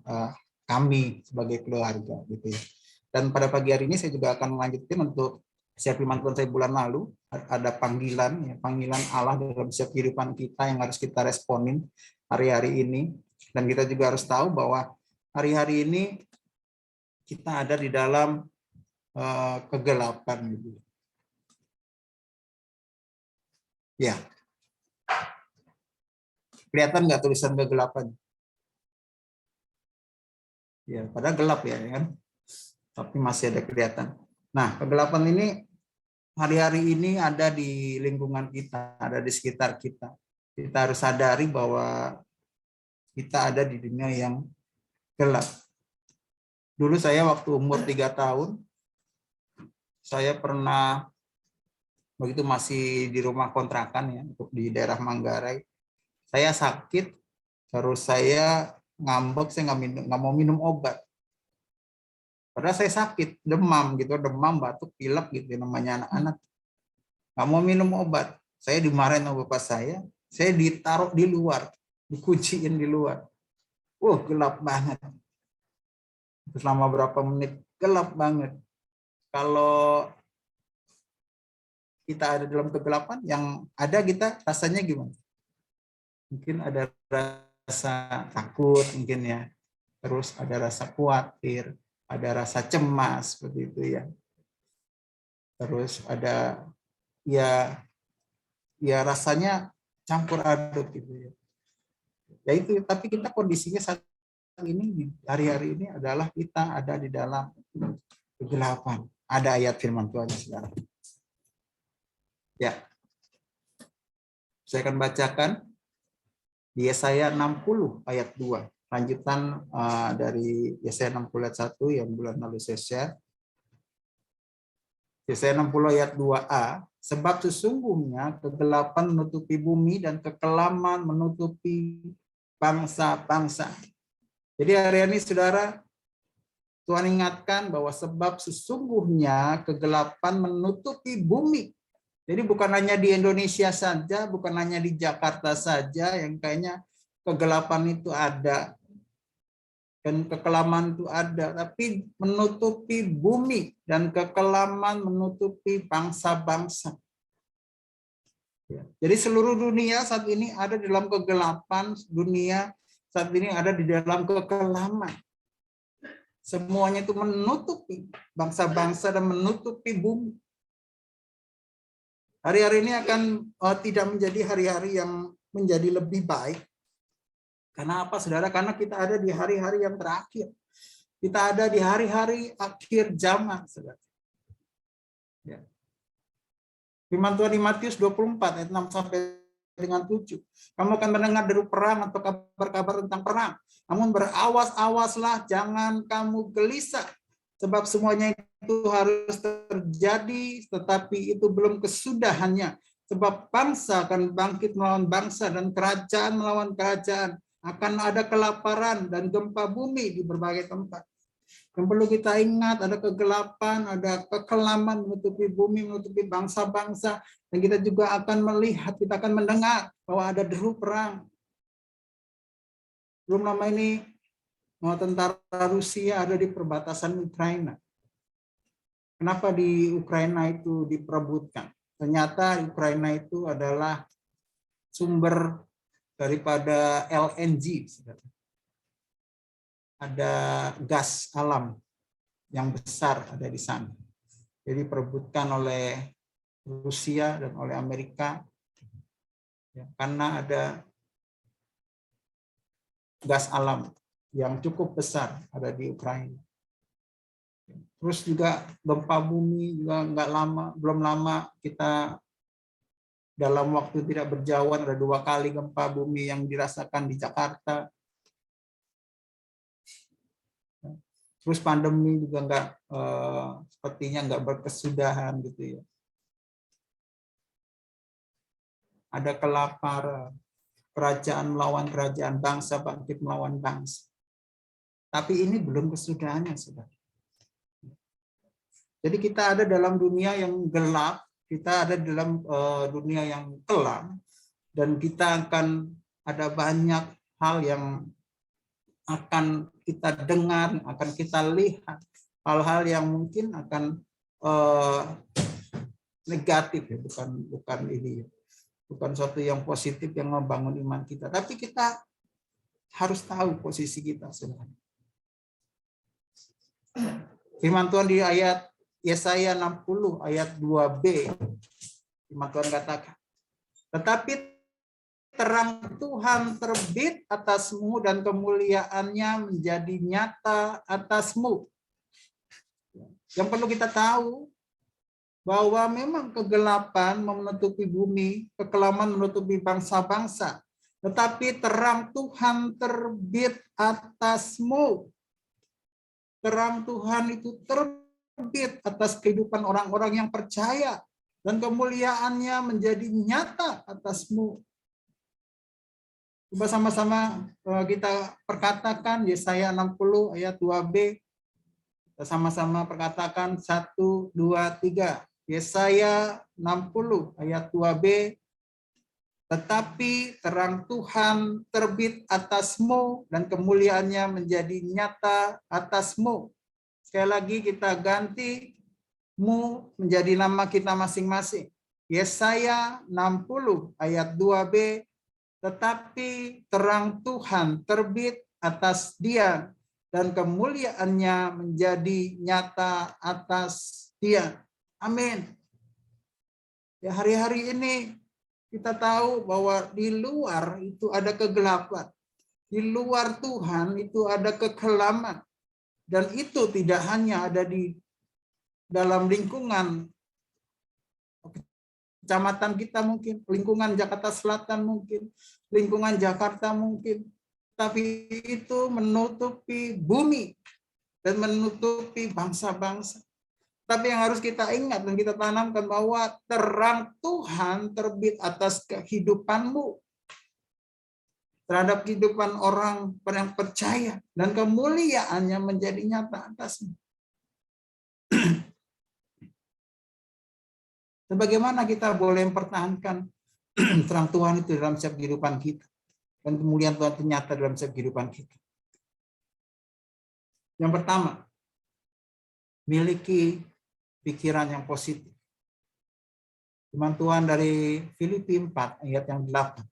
kami sebagai keluarga gitu ya. Dan pada pagi hari ini saya juga akan melanjutkan untuk siap firman Tuhan saya bulan lalu. Ada panggilan Allah dalam siap kehidupan kita yang harus kita responin hari-hari ini. Dan kita juga harus tahu bahwa hari-hari ini kita ada di dalam kegelapan gitu. Ya. Kelihatan nggak tulisan kegelapan? Ya, padahal gelap ya kan? Tapi masih ada kelihatan. Nah, kegelapan ini hari-hari ini ada di lingkungan kita, ada di sekitar kita. Kita harus sadari bahwa kita ada di dunia yang gelap. Dulu saya waktu umur 3 tahun, saya pernah, begitu masih di rumah kontrakan ya, untuk di daerah Manggarai, saya sakit, terus saya ngambek, saya nggak mau minum obat. Padahal saya sakit, demam, batuk, pilek gitu, namanya anak-anak. Nggak mau minum obat. Saya dimarahin sama bapak saya ditaruh di luar, dikunciin di luar. Gelap banget. Selama berapa menit, gelap banget. Kalau kita ada dalam kegelapan, yang ada kita rasanya gimana? Mungkin ada rasa takut mungkin ya, terus ada rasa khawatir, ada rasa cemas seperti itu ya, terus ada ya rasanya campur aduk gitu ya. Ya itu, tapi kita kondisinya saat ini di hari-hari ini adalah kita ada di dalam kegelapan. Ada ayat firman Tuhan, saudara. Ya. Saya akan bacakan di Yesaya 60 ayat 2. Lanjutan dari Yesaya 60 ayat 1 yang bulan lalu saya share. Yesaya 60 ayat 2a, sebab sesungguhnya kegelapan menutupi bumi dan kekelaman menutupi bangsa-bangsa. Jadi hari ini saudara, Tuhan ingatkan bahwa sebab sesungguhnya kegelapan menutupi bumi. Jadi bukan hanya di Indonesia saja, bukan hanya di Jakarta saja yang kayaknya kegelapan itu ada dan kekelaman itu ada, tapi menutupi bumi dan kekelaman menutupi bangsa-bangsa. Jadi seluruh dunia saat ini ada dalam kegelapan, dunia saat ini ada di dalam kekelaman. Semuanya itu menutupi bangsa-bangsa dan menutupi bumi. Hari-hari ini akan tidak menjadi hari-hari yang menjadi lebih baik. Karena apa, saudara? Karena kita ada di hari-hari yang terakhir. Kita ada di hari-hari akhir zaman, saudara. Ya. Firman Tuhan di Matius 24 ayat 6 sampai dengan 7. Kamu akan mendengar deru perang atau kabar-kabar tentang perang. Namun berawas-awaslah, jangan kamu gelisah. Sebab semuanya itu harus terjadi, tetapi itu belum kesudahannya. Sebab bangsa akan bangkit melawan bangsa dan kerajaan melawan kerajaan. Akan ada kelaparan dan gempa bumi di berbagai tempat. Yang perlu kita ingat, ada kegelapan, ada kekelaman menutupi bumi, menutupi bangsa-bangsa. Dan kita juga akan melihat, kita akan mendengar bahwa ada deru perang. Belum lama ini, tentara Rusia ada di perbatasan Ukraina. Kenapa di Ukraina itu diperebutkan? Ternyata Ukraina itu adalah sumber daripada LNG. Ada gas alam yang besar ada di sana. Jadi diperebutkan oleh Rusia dan oleh Amerika karena ada gas alam yang cukup besar ada di Ukraina. Terus juga gempa bumi juga belum lama kita dalam waktu tidak berjauhan ada 2 kali gempa bumi yang dirasakan di Jakarta. Terus pandemi juga sepertinya nggak berkesudahan gitu ya. Ada kelaparan, kerajaan melawan kerajaan, bangsa bangkit melawan bangsa. Tapi ini belum kesudahannya, saudara. Jadi kita ada dalam dunia yang gelap, kita ada dalam dunia yang kelam, dan kita akan ada banyak hal yang akan kita dengar, akan kita lihat, hal-hal yang mungkin akan negatif ya, bukan ini, bukan suatu yang positif yang membangun iman kita. Tapi kita harus tahu posisi kita sebenarnya. Firman Tuhan di ayat Yesaya 60 ayat 2b, firman Tuhan katakan, tetapi terang Tuhan terbit atasmu dan kemuliaannya menjadi nyata atasmu. Yang perlu kita tahu bahwa memang kegelapan menutupi bumi, kekelaman menutupi bangsa-bangsa, tetapi terang Tuhan terbit atasmu. Terang Tuhan itu terbit atas kehidupan orang-orang yang percaya dan kemuliaannya menjadi nyata atasmu. Coba sama-sama kita perkatakan Yesaya 60 ayat 2b. Kita sama-sama perkatakan 1, 2, 3. Yesaya 60 ayat 2b. Tetapi terang Tuhan terbit atasmu dan kemuliaannya menjadi nyata atasmu. Sekali lagi kita ganti mu menjadi nama kita masing-masing. Yesaya 60 ayat 2b. Tetapi terang Tuhan terbit atas dia dan kemuliaannya menjadi nyata atas dia. Amin. Ya, hari-hari ini kita tahu bahwa di luar itu ada kegelapan. Di luar Tuhan itu ada kekelaman. Dan itu tidak hanya ada di dalam lingkungan kecamatan kita mungkin, lingkungan Jakarta Selatan mungkin, lingkungan Jakarta mungkin. Tapi itu menutupi bumi dan menutupi bangsa-bangsa. Tapi yang harus kita ingat dan kita tanamkan bahwa terang Tuhan terbit atas kehidupanmu, terhadap kehidupan orang yang percaya, dan kemuliaannya menjadi nyata atasmu. Bagaimana kita boleh mempertahankan terang Tuhan itu dalam setiap kehidupan kita, dan kemuliaan Tuhan itu nyata dalam setiap kehidupan kita? Yang pertama, miliki pikiran yang positif. Firman Tuhan dari Filipi 4 ayat yang 8.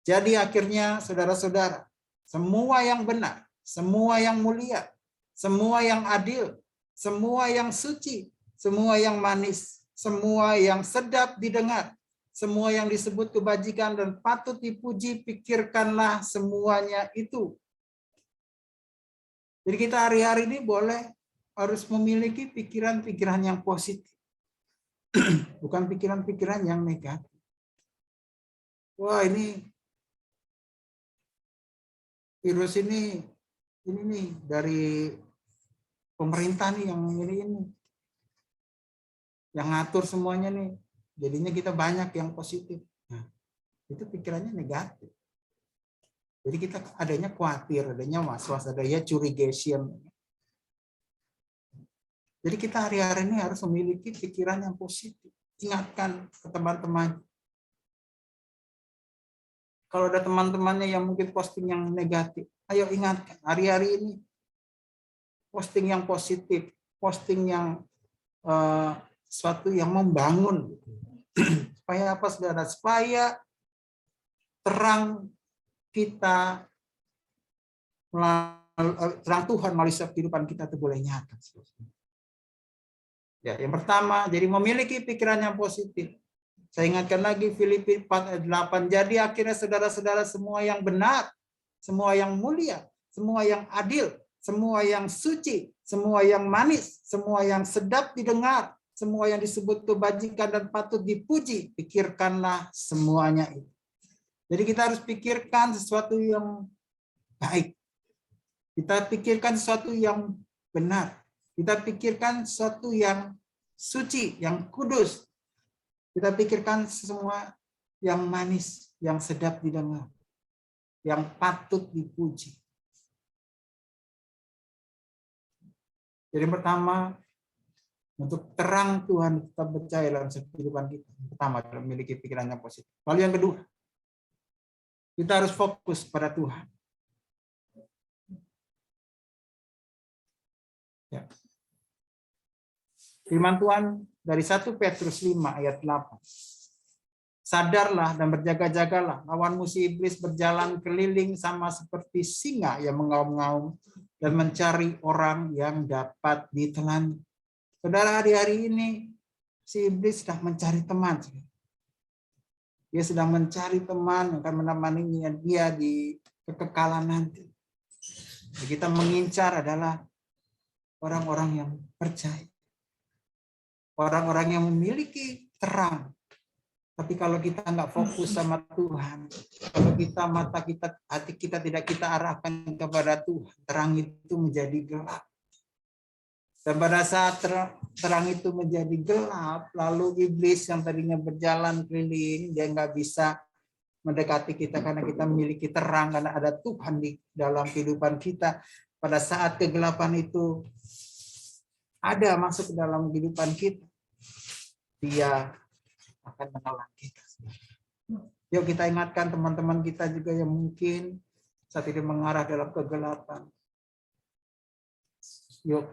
Jadi akhirnya saudara-saudara, semua yang benar, semua yang mulia, semua yang adil, semua yang suci, semua yang manis, semua yang sedap didengar, semua yang disebut kebajikan dan patut dipuji, pikirkanlah semuanya itu. Jadi kita hari-hari ini harus memiliki pikiran-pikiran yang positif. Bukan pikiran-pikiran yang negatif. Wah, ini virus ini nih dari pemerintah nih yang ini. Yang ngatur semuanya nih, jadinya kita banyak yang positif. Nah, itu pikirannya negatif. Jadi kita adanya khawatir, adanya was-was, adanya curigation. Jadi kita hari-hari ini harus memiliki pikiran yang positif. Ingatkan ke teman-teman. Kalau ada teman-temannya yang mungkin posting yang negatif, ayo ingatkan hari-hari ini posting yang positif, posting yang sesuatu yang membangun. Supaya apa, saudara? Supaya terang kita, terang Tuhan melalui setiap kehidupan kita itu boleh nyata. Ya, yang pertama, jadi memiliki pikiran yang positif. Saya ingatkan lagi Filipi 4 ayat 8. Jadi akhirnya saudara-saudara, semua yang benar, semua yang mulia, semua yang adil, semua yang suci, semua yang manis, semua yang sedap didengar, semua yang disebut kebajikan dan patut dipuji, pikirkanlah semuanya itu. Jadi kita harus pikirkan sesuatu yang baik. Kita pikirkan sesuatu yang benar. Kita pikirkan sesuatu yang suci, yang kudus. Kita pikirkan semua yang manis, yang sedap didengar, yang patut dipuji. Jadi pertama, untuk terang Tuhan kita percaya dalam kehidupan kita. Pertama, memiliki pikiran yang positif. Lalu yang kedua, kita harus fokus pada Tuhan. Ya. Firman Tuhan dari 1 Petrus 5 ayat 8. Sadarlah dan berjaga-jagalah, lawanmu si iblis berjalan keliling sama seperti singa yang mengaum-ngaum dan mencari orang yang dapat ditelan. Saudara, hari-hari ini si iblis sedang mencari teman. Dia sedang mencari teman yang akan menemani dia di kekekalan nanti. Kita mengincar adalah orang-orang yang percaya. Orang-orang yang memiliki terang. Tapi kalau kita nggak fokus sama Tuhan, kalau mata kita, hati kita tidak kita arahkan kepada Tuhan, terang itu menjadi gelap. Dan pada saat terang itu menjadi gelap, lalu iblis yang tadinya berjalan keliling, dia nggak bisa mendekati kita karena kita memiliki terang, karena ada Tuhan di dalam kehidupan kita. Pada saat kegelapan itu ada masuk ke dalam kehidupan kita, dia akan menelan kita. Yuk kita ingatkan teman-teman kita juga yang mungkin saat ini mengarah dalam kegelapan. Yuk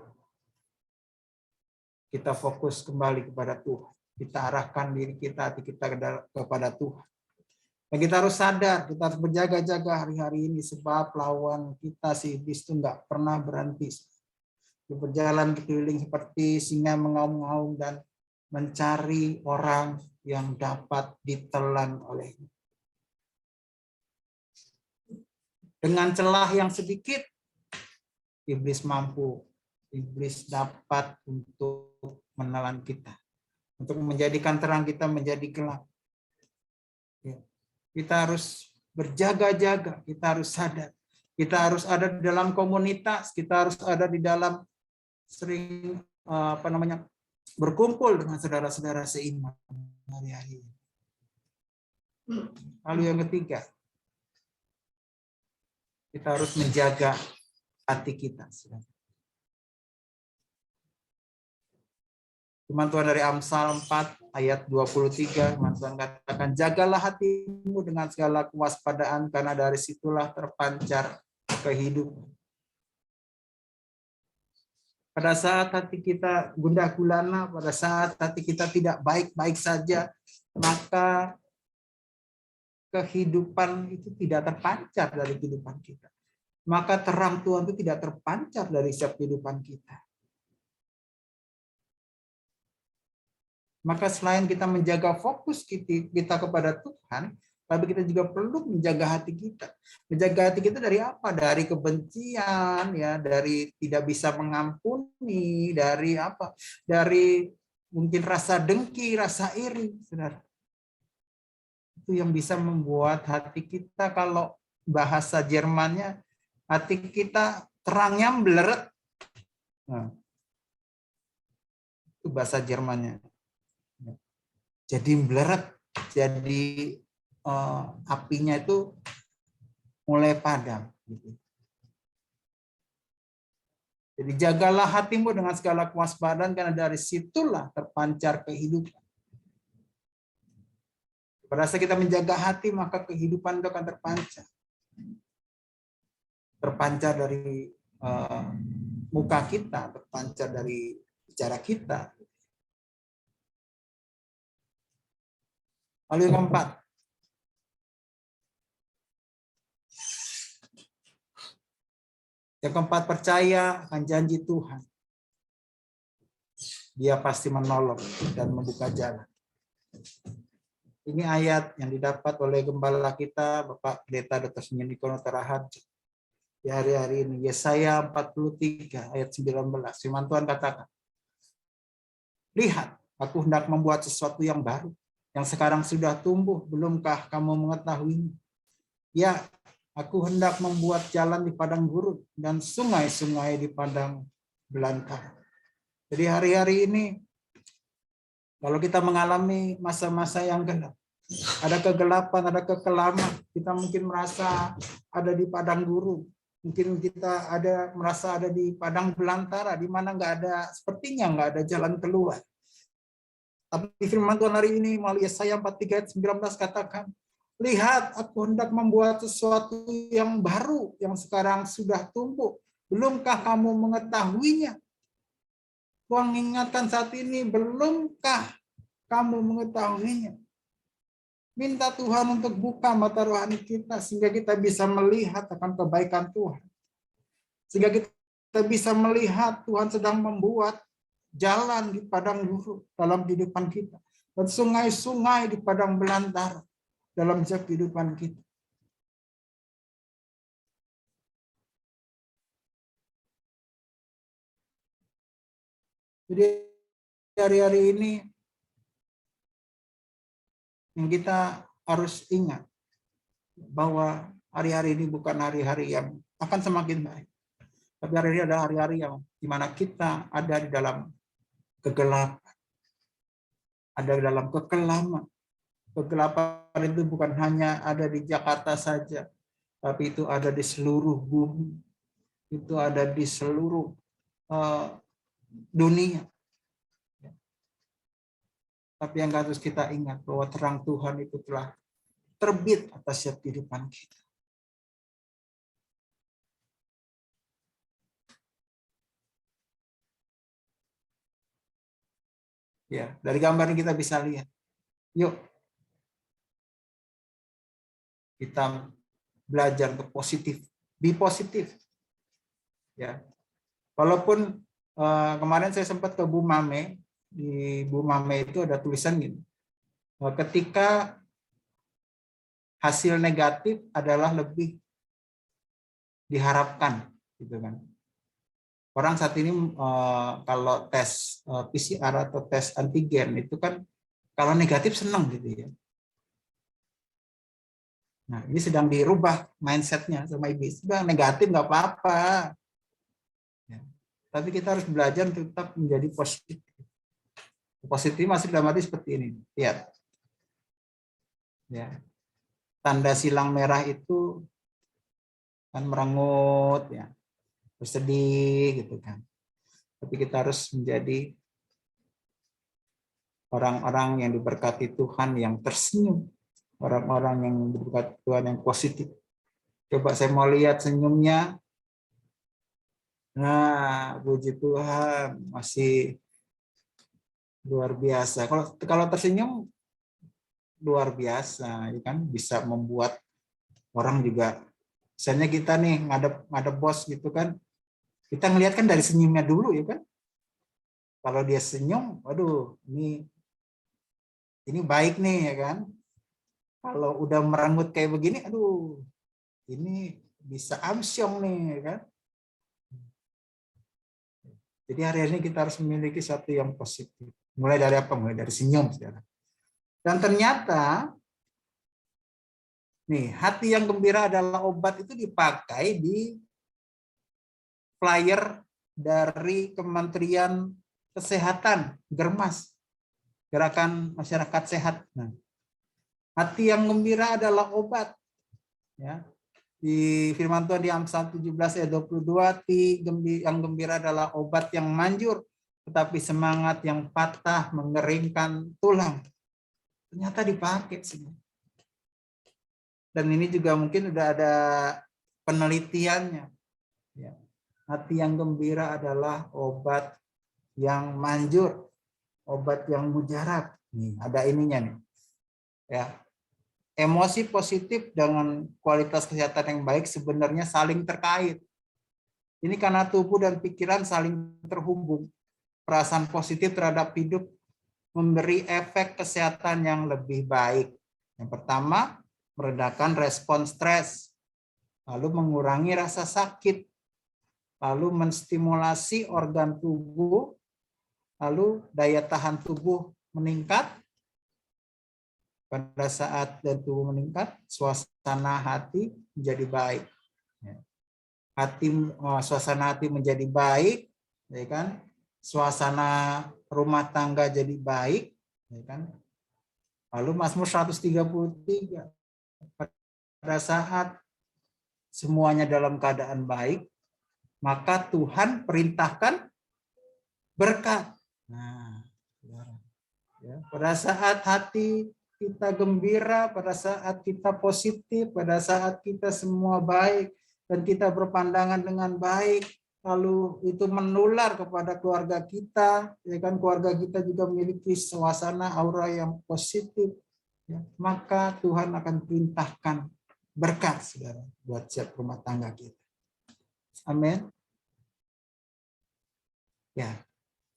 kita fokus kembali kepada Tuhan. Kita arahkan diri kita, hati kita kepada Tuhan. Dan kita harus sadar, kita harus berjaga-jaga hari-hari ini sebab lawan kita si iblis itu enggak pernah berhenti. Dia berjalan keliling seperti singa mengaum-ngaum dan mencari orang yang dapat ditelan olehnya. Dengan celah yang sedikit, iblis dapat untuk menelan kita. untuk menjadikan terang kita menjadi gelap. Ya. Kita harus berjaga-jaga, kita harus sadar. Kita harus ada di dalam komunitas, kita harus ada di dalam sering berkumpul dengan saudara-saudara seiman hari-hari. Lalu yang ketiga, kita harus menjaga hati kita. Firman Tuhan dari Amsal 4 ayat 23, firman Tuhan katakan, jagalah hatimu dengan segala kewaspadaan, karena dari situlah terpancar kehidupan. Pada saat hati kita gundah gulana, pada saat hati kita tidak baik-baik saja, maka kehidupan itu tidak terpancar dari kehidupan kita. Maka terang Tuhan itu tidak terpancar dari setiap kehidupan kita. Maka selain kita menjaga fokus kita kepada Tuhan, tapi kita juga perlu menjaga hati kita. Menjaga hati kita dari apa? Dari kebencian, ya, dari tidak bisa mengampuni, dari apa? Dari mungkin rasa dengki, rasa iri, saudara. Itu yang bisa membuat hati kita, kalau bahasa Jermannya, hati kita terangnya meleret. Nah, itu bahasa Jermannya. Jadi meleret, jadi apinya itu mulai padam. Gitu. Jadi jagalah hatimu dengan segala kewaspadaan, karena dari situlah terpancar kehidupan. Pada saat kita menjaga hati, maka kehidupan itu akan terpancar. Terpancar dari muka kita, terpancar dari bicara kita. Lalu yang keempat, percaya akan janji Tuhan. Dia pasti menolong dan membuka jalan. Ini ayat yang didapat oleh gembala kita, Bapak Pendeta Dr. Nikono Taraharjo. Di hari-hari ini, Yesaya 43 ayat 19. Firman Tuhan katakan, lihat, aku hendak membuat sesuatu yang baru, yang sekarang sudah tumbuh, belumkah kamu mengetahuinya? Ya, aku hendak membuat jalan di padang gurun dan sungai-sungai di padang belantara. Jadi hari-hari ini, kalau kita mengalami masa-masa yang gelap, ada kegelapan, ada kekelaman, kita mungkin merasa ada di padang gurun, mungkin kita merasa ada di padang belantara, di mana sepertinya nggak ada jalan keluar. Tapi firman Tuhan hari ini melalui Yesaya 43 ayat 19 katakan, lihat, aku hendak membuat sesuatu yang baru, yang sekarang sudah tumbuh. Belumkah kamu mengetahuinya? Tuhan mengingatkan saat ini, belumkah kamu mengetahuinya? Minta Tuhan untuk buka mata rohani kita, sehingga kita bisa melihat akan kebaikan Tuhan. Sehingga kita bisa melihat Tuhan sedang membuat jalan di padang gurun dalam kehidupan kita, dan sungai-sungai di padang belantara dalam kehidupan kita. Jadi hari-hari ini yang kita harus ingat bahwa hari-hari ini bukan hari-hari yang akan semakin baik, tapi hari-hari adalah hari-hari yang dimana kita ada di dalam kegelapan, ada di dalam kekelaman. Kegelapan itu bukan hanya ada di Jakarta saja, tapi itu ada di seluruh bumi, itu ada di seluruh dunia. Tapi yang harus kita ingat bahwa terang Tuhan itu telah terbit atas setiap kehidupan kita. Ya, dari gambar ini kita bisa lihat. Yuk, kita belajar untuk positif, be positif. Ya, walaupun kemarin saya sempat ke Bu Mame, di Bu Mame itu ada tulisan gini, ketika hasil negatif adalah lebih diharapkan, gitu kan. Orang saat ini kalau tes PCR atau tes antigen itu kan kalau negatif senang gitu ya. Nah, ini sedang dirubah mindsetnya sama iblis. Sudah negatif nggak apa-apa. Ya. Tapi kita harus belajar untuk tetap menjadi positif. Positif masih dalam arti seperti ini. Lihat. Ya. Tanda silang merah itu kan merengut, ya, bersedih gitu kan. Tapi kita harus menjadi orang-orang yang diberkati Tuhan yang tersenyum. Orang-orang yang diberkati Tuhan yang positif. Coba saya mau lihat senyumnya. Nah, puji Tuhan, masih luar biasa. Kalau tersenyum luar biasa, ya kan, bisa membuat orang juga. Misalnya kita nih ngadep bos gitu kan, kita ngelihat kan dari senyumnya dulu ya kan. Kalau dia senyum, waduh, ini baik nih ya kan. Kalau udah merengut kayak begini, aduh, ini bisa amsyong nih ya kan. Jadi hari ini kita harus memiliki satu yang positif. Mulai dari apa? Mulai dari senyum. Dan ternyata, nih, hati yang gembira adalah obat itu dipakai di flyer dari Kementerian Kesehatan, Germas, Gerakan Masyarakat Sehat. Nah, hati yang gembira adalah obat. Ya. Di firman Tuhan di Amsal 17 ayat 22, hati yang gembira adalah obat yang manjur, tetapi semangat yang patah mengeringkan tulang. Ternyata dipakai semua. Dan ini juga mungkin udah ada penelitiannya. Ya. Hati yang gembira adalah obat yang manjur, obat yang mujarab. Nih, ada ininya nih. Ya. Emosi positif dengan kualitas kesehatan yang baik sebenarnya saling terkait. Ini karena tubuh dan pikiran saling terhubung. Perasaan positif terhadap hidup memberi efek kesehatan yang lebih baik. Yang pertama, meredakan respon stres, lalu mengurangi rasa sakit, lalu menstimulasi organ tubuh, lalu daya tahan tubuh meningkat. Pada saat daya tubuh meningkat, suasana hati menjadi baik. Suasana hati menjadi baik, ya kan? Suasana rumah tangga jadi baik, ya kan? Lalu Mazmur 133, pada saat semuanya dalam keadaan baik, maka Tuhan perintahkan berkat. Nah, ya, pada saat hati kita gembira, pada saat kita positif, pada saat kita semua baik, dan kita berpandangan dengan baik, lalu itu menular kepada keluarga kita, ya kan, keluarga kita juga memiliki suasana aura yang positif, ya, maka Tuhan akan perintahkan berkat, saudara, buat setiap rumah tangga kita. Amin. Ya,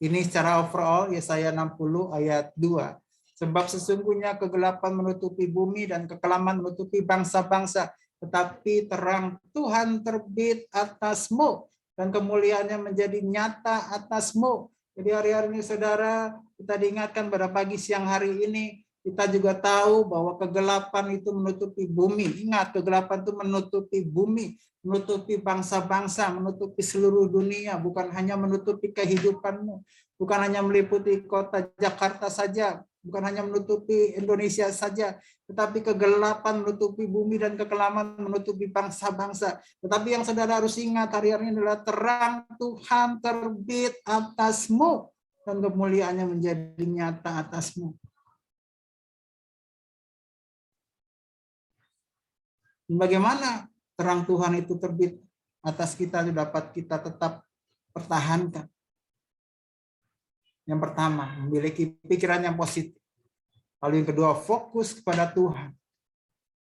ini secara overall Yesaya 60 ayat 2. Sebab sesungguhnya kegelapan menutupi bumi dan kekelaman menutupi bangsa-bangsa, tetapi terang Tuhan terbit atasmu dan kemuliaannya menjadi nyata atasmu. Jadi hari-hari ini saudara, kita diingatkan pada pagi siang hari ini, kita juga tahu bahwa kegelapan itu menutupi bumi. Ingat, kegelapan itu menutupi bumi, menutupi bangsa-bangsa, menutupi seluruh dunia, bukan hanya menutupi kehidupanmu, bukan hanya meliputi kota Jakarta saja, bukan hanya menutupi Indonesia saja, tetapi kegelapan menutupi bumi dan kekelaman menutupi bangsa-bangsa. Tetapi yang saudara harus ingat hari-hari ini adalah terang Tuhan terbit atasmu dan kemuliaannya menjadi nyata atasmu. Bagaimana terang Tuhan itu terbit atas kita dapat kita tetap pertahankan? Yang pertama, memiliki pikiran yang positif. Lalu yang kedua, fokus kepada Tuhan.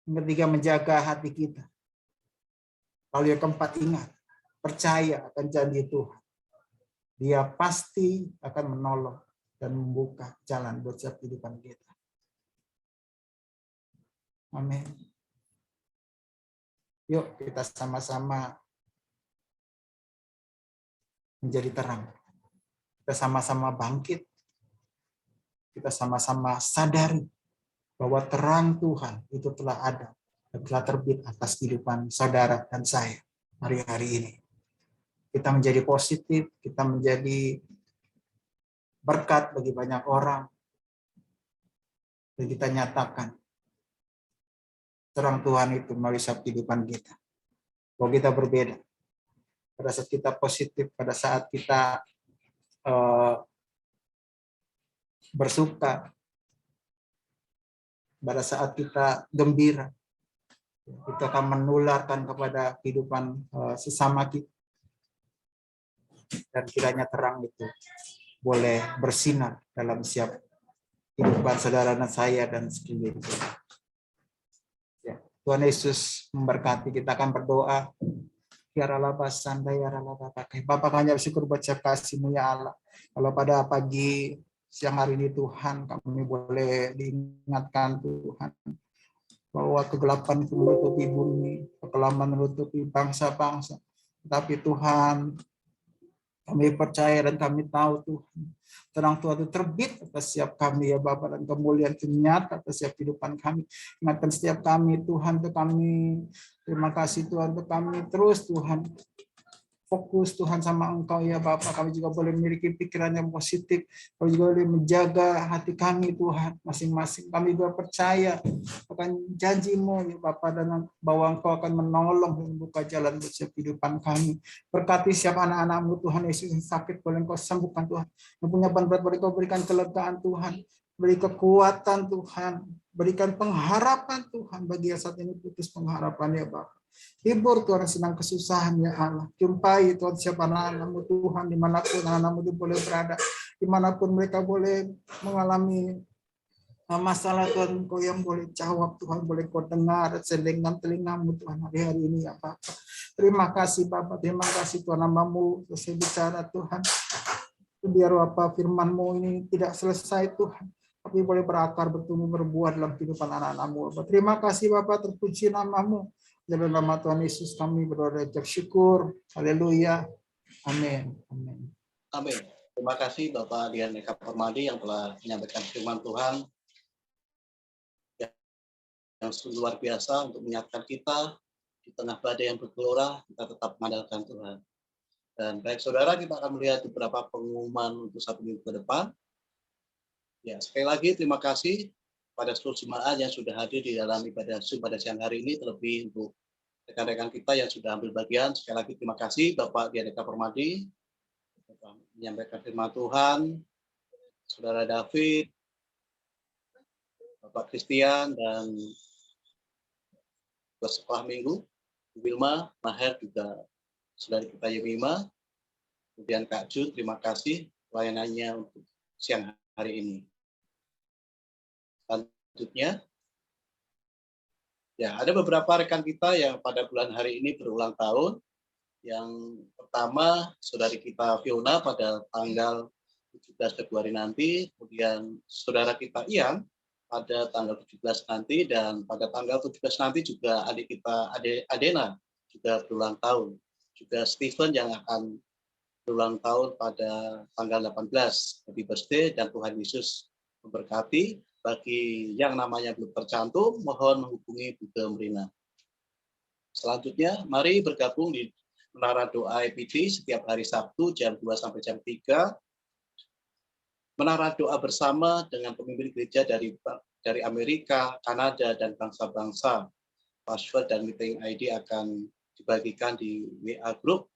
Yang ketiga, menjaga hati kita. Lalu yang keempat, ingat, percaya akan janji Tuhan. Dia pasti akan menolong dan membuka jalan buat setiap kehidupan kita. Amin. Yuk kita sama-sama menjadi terang. Kita sama-sama bangkit. Kita sama-sama sadari bahwa terang Tuhan itu telah ada dan telah terbit atas kehidupan saudara dan saya hari-hari ini. Kita menjadi positif, kita menjadi berkat bagi banyak orang, dan kita nyatakan terang Tuhan itu melalui kehidupan kita. Bahwa kita berbeda. Pada saat kita positif, pada saat kita bersuka, pada saat kita gembira, kita akan menularkan kepada kehidupan sesama kita. Dan kiranya terang itu boleh bersinar dalam setiap kehidupan saudara dan saya dan sekeliling. Ya, Tuhan Yesus memberkati. Kita akan berdoa. Bapak kami bersyukur buat kasih-Mu ya Allah. Kalau pada pagi siang hari ini Tuhan, kami boleh diingatkan Tuhan bahwa kegelapan itu menutupi bumi, kekelaman menutupi bangsa-bangsa. Tapi Tuhan, kami percaya dan kami tahu Tuhan, terang Tuhan itu terbit atas setiap kami ya Bapak, dan kemuliaan itu nyata atas setiap kehidupan kami. Ingatkan setiap kami Tuhan, untuk kami. Terima kasih Tuhan, untuk kami terus Tuhan fokus Tuhan sama Engkau ya Bapak. Kami juga boleh memiliki pikiran yang positif. Kami juga boleh menjaga hati kami Tuhan masing-masing. Kami juga percaya akan janji-Mu ya Bapak, dan bahwa Engkau akan menolong dan membuka jalan buat setiap kehidupan kami. Berkati siapa anak-anak-Mu Tuhan Yesus yang sakit, boleh Engkau sembuhkan Tuhan. Yang punya beban berat, boleh Engkau berikan kelegaan Tuhan. Beri kekuatan Tuhan. Berikan pengharapan Tuhan bagi yang saat ini putus pengharapan ya Bapak. Hibur Tuhan senang kesusahan ya Allah. Jumpai Tuhan siapa anak-anak-Mu Tuhan, dimanapun anak-anak-Mu itu boleh berada, dimanapun mereka boleh mengalami masalah Tuhan, Engkau yang boleh jawab Tuhan, boleh Kau dengar sedengan telinga-Mu Tuhan hari-hari ini ya Bapak. Terima kasih Bapak, terima kasih Tuhan, nama-Mu selesai bicara Tuhan. Biar apa firman-Mu ini tidak selesai Tuhan, tapi boleh berakar, bertumbuh, berbuah dalam kehidupan anak-anak-Mu. Terima kasih Bapak, terpuji nama-Mu. Dalam nama Tuhan Yesus kami berdoa dan ucap syukur. Haleluya. Amin. Amin. Amin. Terima kasih Bapak Dian Eka Permadi yang telah menyampaikan firman Tuhan yang luar biasa untuk mengingatkan kita di tengah badai yang bergelora, kita tetap mengandalkan Tuhan. Dan baik saudara, kita akan melihat beberapa pengumuman untuk 1 minggu ke depan. Ya, sekali lagi terima kasih pada seluruh jemaat yang sudah hadir di dalam ibadah Zoom pada siang hari ini, terlebih untuk rekan-rekan kita yang sudah ambil bagian. Sekali lagi terima kasih Bapak Dian Eka Permadi menyampaikan firman Tuhan, Saudara David, Bapak Christian, dan sekolah minggu Wilma, Maher, juga saudara kita Yemima, kemudian Kak Ju, terima kasih pelayanannya untuk siang hari ini. Selanjutnya, ya ada beberapa rekan kita yang pada bulan hari ini berulang tahun. Yang pertama, saudari kita Fiona pada tanggal 17 Februari nanti, kemudian saudara kita Ian pada tanggal 17 nanti, dan pada tanggal 17 nanti juga adik kita Adena juga berulang tahun. Juga Stephen yang akan berulang tahun pada tanggal 18. Happy birthday dan Tuhan Yesus memberkati. Bagi yang namanya belum tercantum, mohon menghubungi Bu Gemrina. Selanjutnya, mari bergabung di Menara Doa EPD setiap hari Sabtu jam 2 sampai jam 3. Menara doa bersama dengan pemimpin gereja dari Amerika, Kanada, dan bangsa-bangsa. Password dan meeting ID akan dibagikan di WA Group.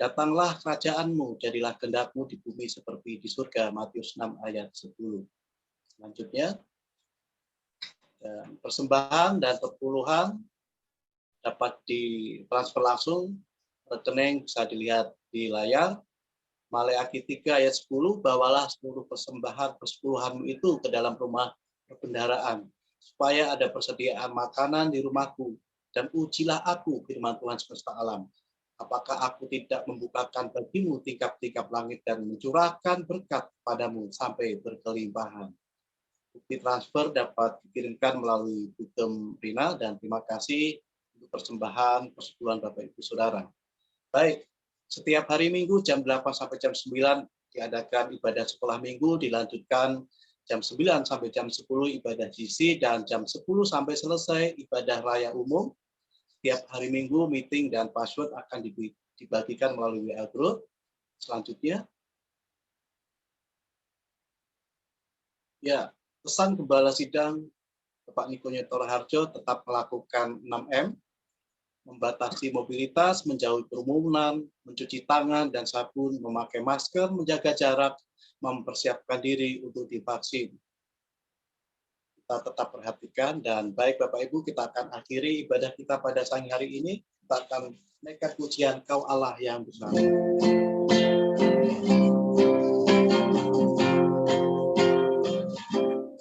Datanglah kerajaanmu, jadilah kehendak-Mu di bumi seperti di surga. Matius 6 ayat 10. Selanjutnya, persembahan dan perpuluhan dapat ditransfer langsung. Rekening bisa dilihat di layar. Maleakhi 3 ayat 10, bawalah seluruh persembahan persepuluhanmu itu ke dalam rumah perbendaharaan, supaya ada persediaan makanan di rumahku, dan ujilah aku, firman Tuhan semesta alam. Apakah aku tidak membukakan bagimu tingkap-tingkap langit dan mencurahkan berkat padamu sampai berkelimpahan. Bukti transfer dapat dikirimkan melalui Bugem Rina, dan terima kasih untuk persembahan persepuluhan Bapak Ibu Saudara. Baik, Setiap hari Minggu jam 8 sampai jam 9 diadakan ibadah sekolah minggu, dilanjutkan jam 9 sampai jam 10 ibadah GC, dan jam 10 sampai selesai ibadah raya umum. Setiap hari Minggu meeting dan password akan dibagikan melalui WA Group. Selanjutnya, ya, pesan Gembala Sidang Bapak Niko Nyoto Harjo tetap melakukan 6M, membatasi mobilitas, menjauhi kerumunan, mencuci tangan dan sabun, memakai masker, menjaga jarak, mempersiapkan diri untuk divaksin. Kita tetap perhatikan, dan baik Bapak Ibu, kita akan akhiri ibadah kita pada siang hari ini. Kita akan menaikkan pujian Kau Allah yang besar.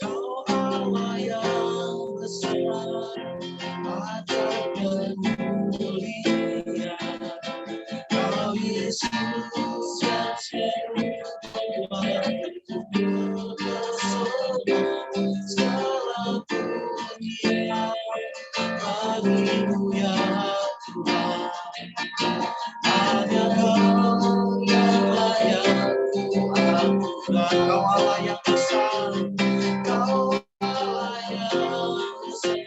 Kau Allah yang besar, ajaib dan mulia. Kau Yesus yang segala pujian bagimu ya Tuhan. Hanya Kau yang layak kuakukan. Kau Allah yang besar, Kau Allah yang besar,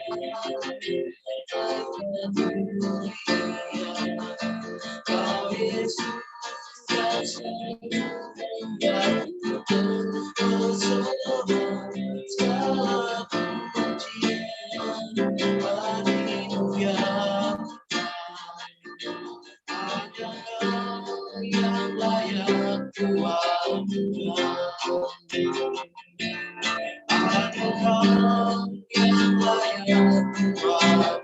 Kau Yesus yang segala pujian bagimu ya Tuhan. Hanya Kau yang layak kuakukan. Hanya Kau yang layak kuakukan.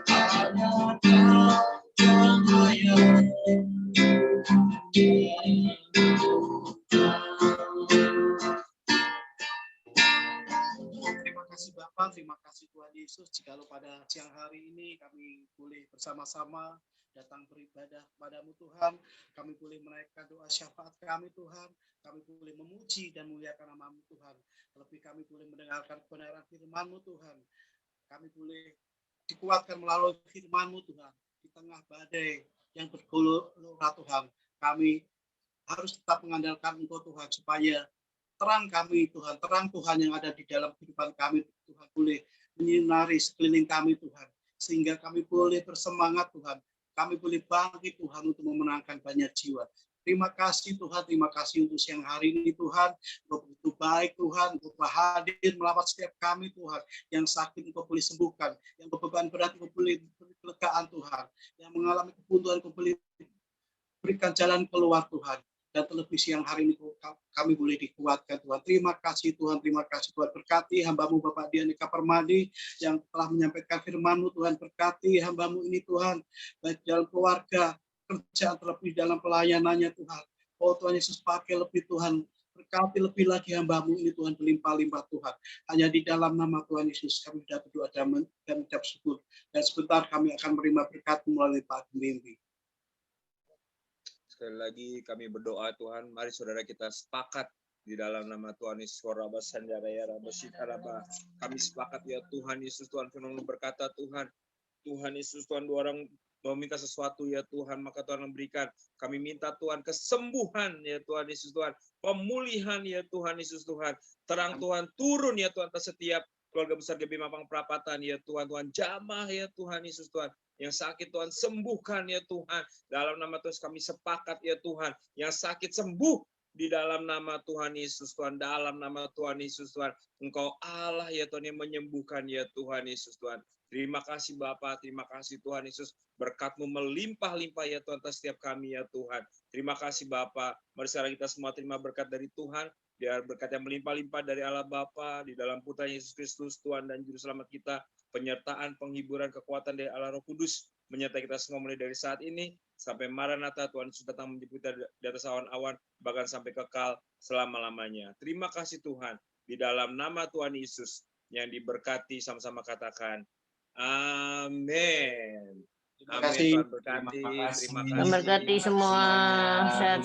Hanya Kau yang layak. Terima kasih Bapak, terima kasih Tuhan Yesus. Jikalau pada siang hari ini kami boleh bersama-sama datang beribadah kepadamu Tuhan, kami boleh menaikkan doa syafaat kami Tuhan, kami boleh memuji dan muliakan nama-Mu Tuhan. Terlebih kami boleh mendengarkan kebenaran firman-Mu Tuhan. Kami boleh dikuatkan melalui firman-Mu Tuhan. Di tengah badai yang bergelora Tuhan, kami harus tetap mengandalkan Engkau Tuhan, supaya terang kami Tuhan, terang Tuhan yang ada di dalam kehidupan kami Tuhan boleh menyinari sekeliling kami Tuhan, sehingga kami boleh bersemangat Tuhan, kami boleh bangkit Tuhan untuk memenangkan banyak jiwa. Terima kasih Tuhan, terima kasih untuk siang hari ini Tuhan. Engkau begitu baik Tuhan, Engkau hadir melawat setiap kami Tuhan. Yang sakit Engkau boleh sembuhkan, yang beban berat Engkau boleh beri kelegaan Tuhan, yang mengalami kebutuhan Engkau boleh berikan jalan keluar Tuhan. Dan terlebih siang hari ini kami boleh dikuatkan Tuhan. Terima kasih Tuhan, terima kasih Tuhan. Berkati hamba-Mu Bapak Dianika Permadi yang telah menyampaikan firman-Mu Tuhan. Berkati hamba-Mu ini Tuhan, baik dalam keluarga, kerjaan, terlebih dalam pelayanannya Tuhan. Oh Tuhan Yesus, pakai lebih Tuhan. Berkati lebih lagi hamba-Mu ini Tuhan, berlimpah-limpah Tuhan. Hanya di dalam nama Tuhan Yesus kami sudah berdoa dan mengucap syukur. Dan sebentar kami akan menerima berkat-Mu melalui Pak Mimpi. Sekali lagi kami berdoa Tuhan, mari saudara kita sepakat di dalam nama Tuhan Yesus. Kami sepakat ya Tuhan Yesus, Tuhan firman berkata Tuhan Yesus, Tuhan dua orang meminta sesuatu ya Tuhan, maka Tuhan memberikan. Kami minta Tuhan kesembuhan ya Tuhan Yesus, Tuhan pemulihan ya Tuhan Yesus, Tuhan terang Tuhan turun ya Tuhan atas setiap keluarga besar GBI Mampang Perapatan ya Tuhan, Tuhan jamah ya Tuhan Yesus, Tuhan yang sakit Tuhan sembuhkan ya Tuhan, dalam nama Tuhan kami sepakat ya Tuhan, yang sakit sembuh di dalam nama Tuhan Yesus, Tuhan dalam nama Tuhan Yesus, Tuhan Engkau Allah ya Tuhan yang menyembuhkan ya Tuhan Yesus, Tuhan. Terima kasih Bapa, terima kasih Tuhan Yesus, berkat-Mu melimpah-limpah ya Tuhan atas setiap kami ya Tuhan. Terima kasih Bapa. Mari sekarang kita semua terima berkat dari Tuhan, biar berkat yang melimpah-limpah dari Allah Bapa di dalam Putra Yesus Kristus Tuhan dan Juru Selamat kita, penyertaan, penghiburan, kekuatan dari Allah Roh Kudus menyertai kita semua mulai dari saat ini sampai Maranatha. Tuhan Yesus datang menjemput kita di atas awan-awan, bahkan sampai kekal selama-lamanya. Terima kasih Tuhan, di dalam nama Tuhan Yesus yang diberkati, sama-sama katakan amin. Terima kasih. Tuhan berkati. Terima kasih. Terima kasih. Tuhan berkati semua. Sehat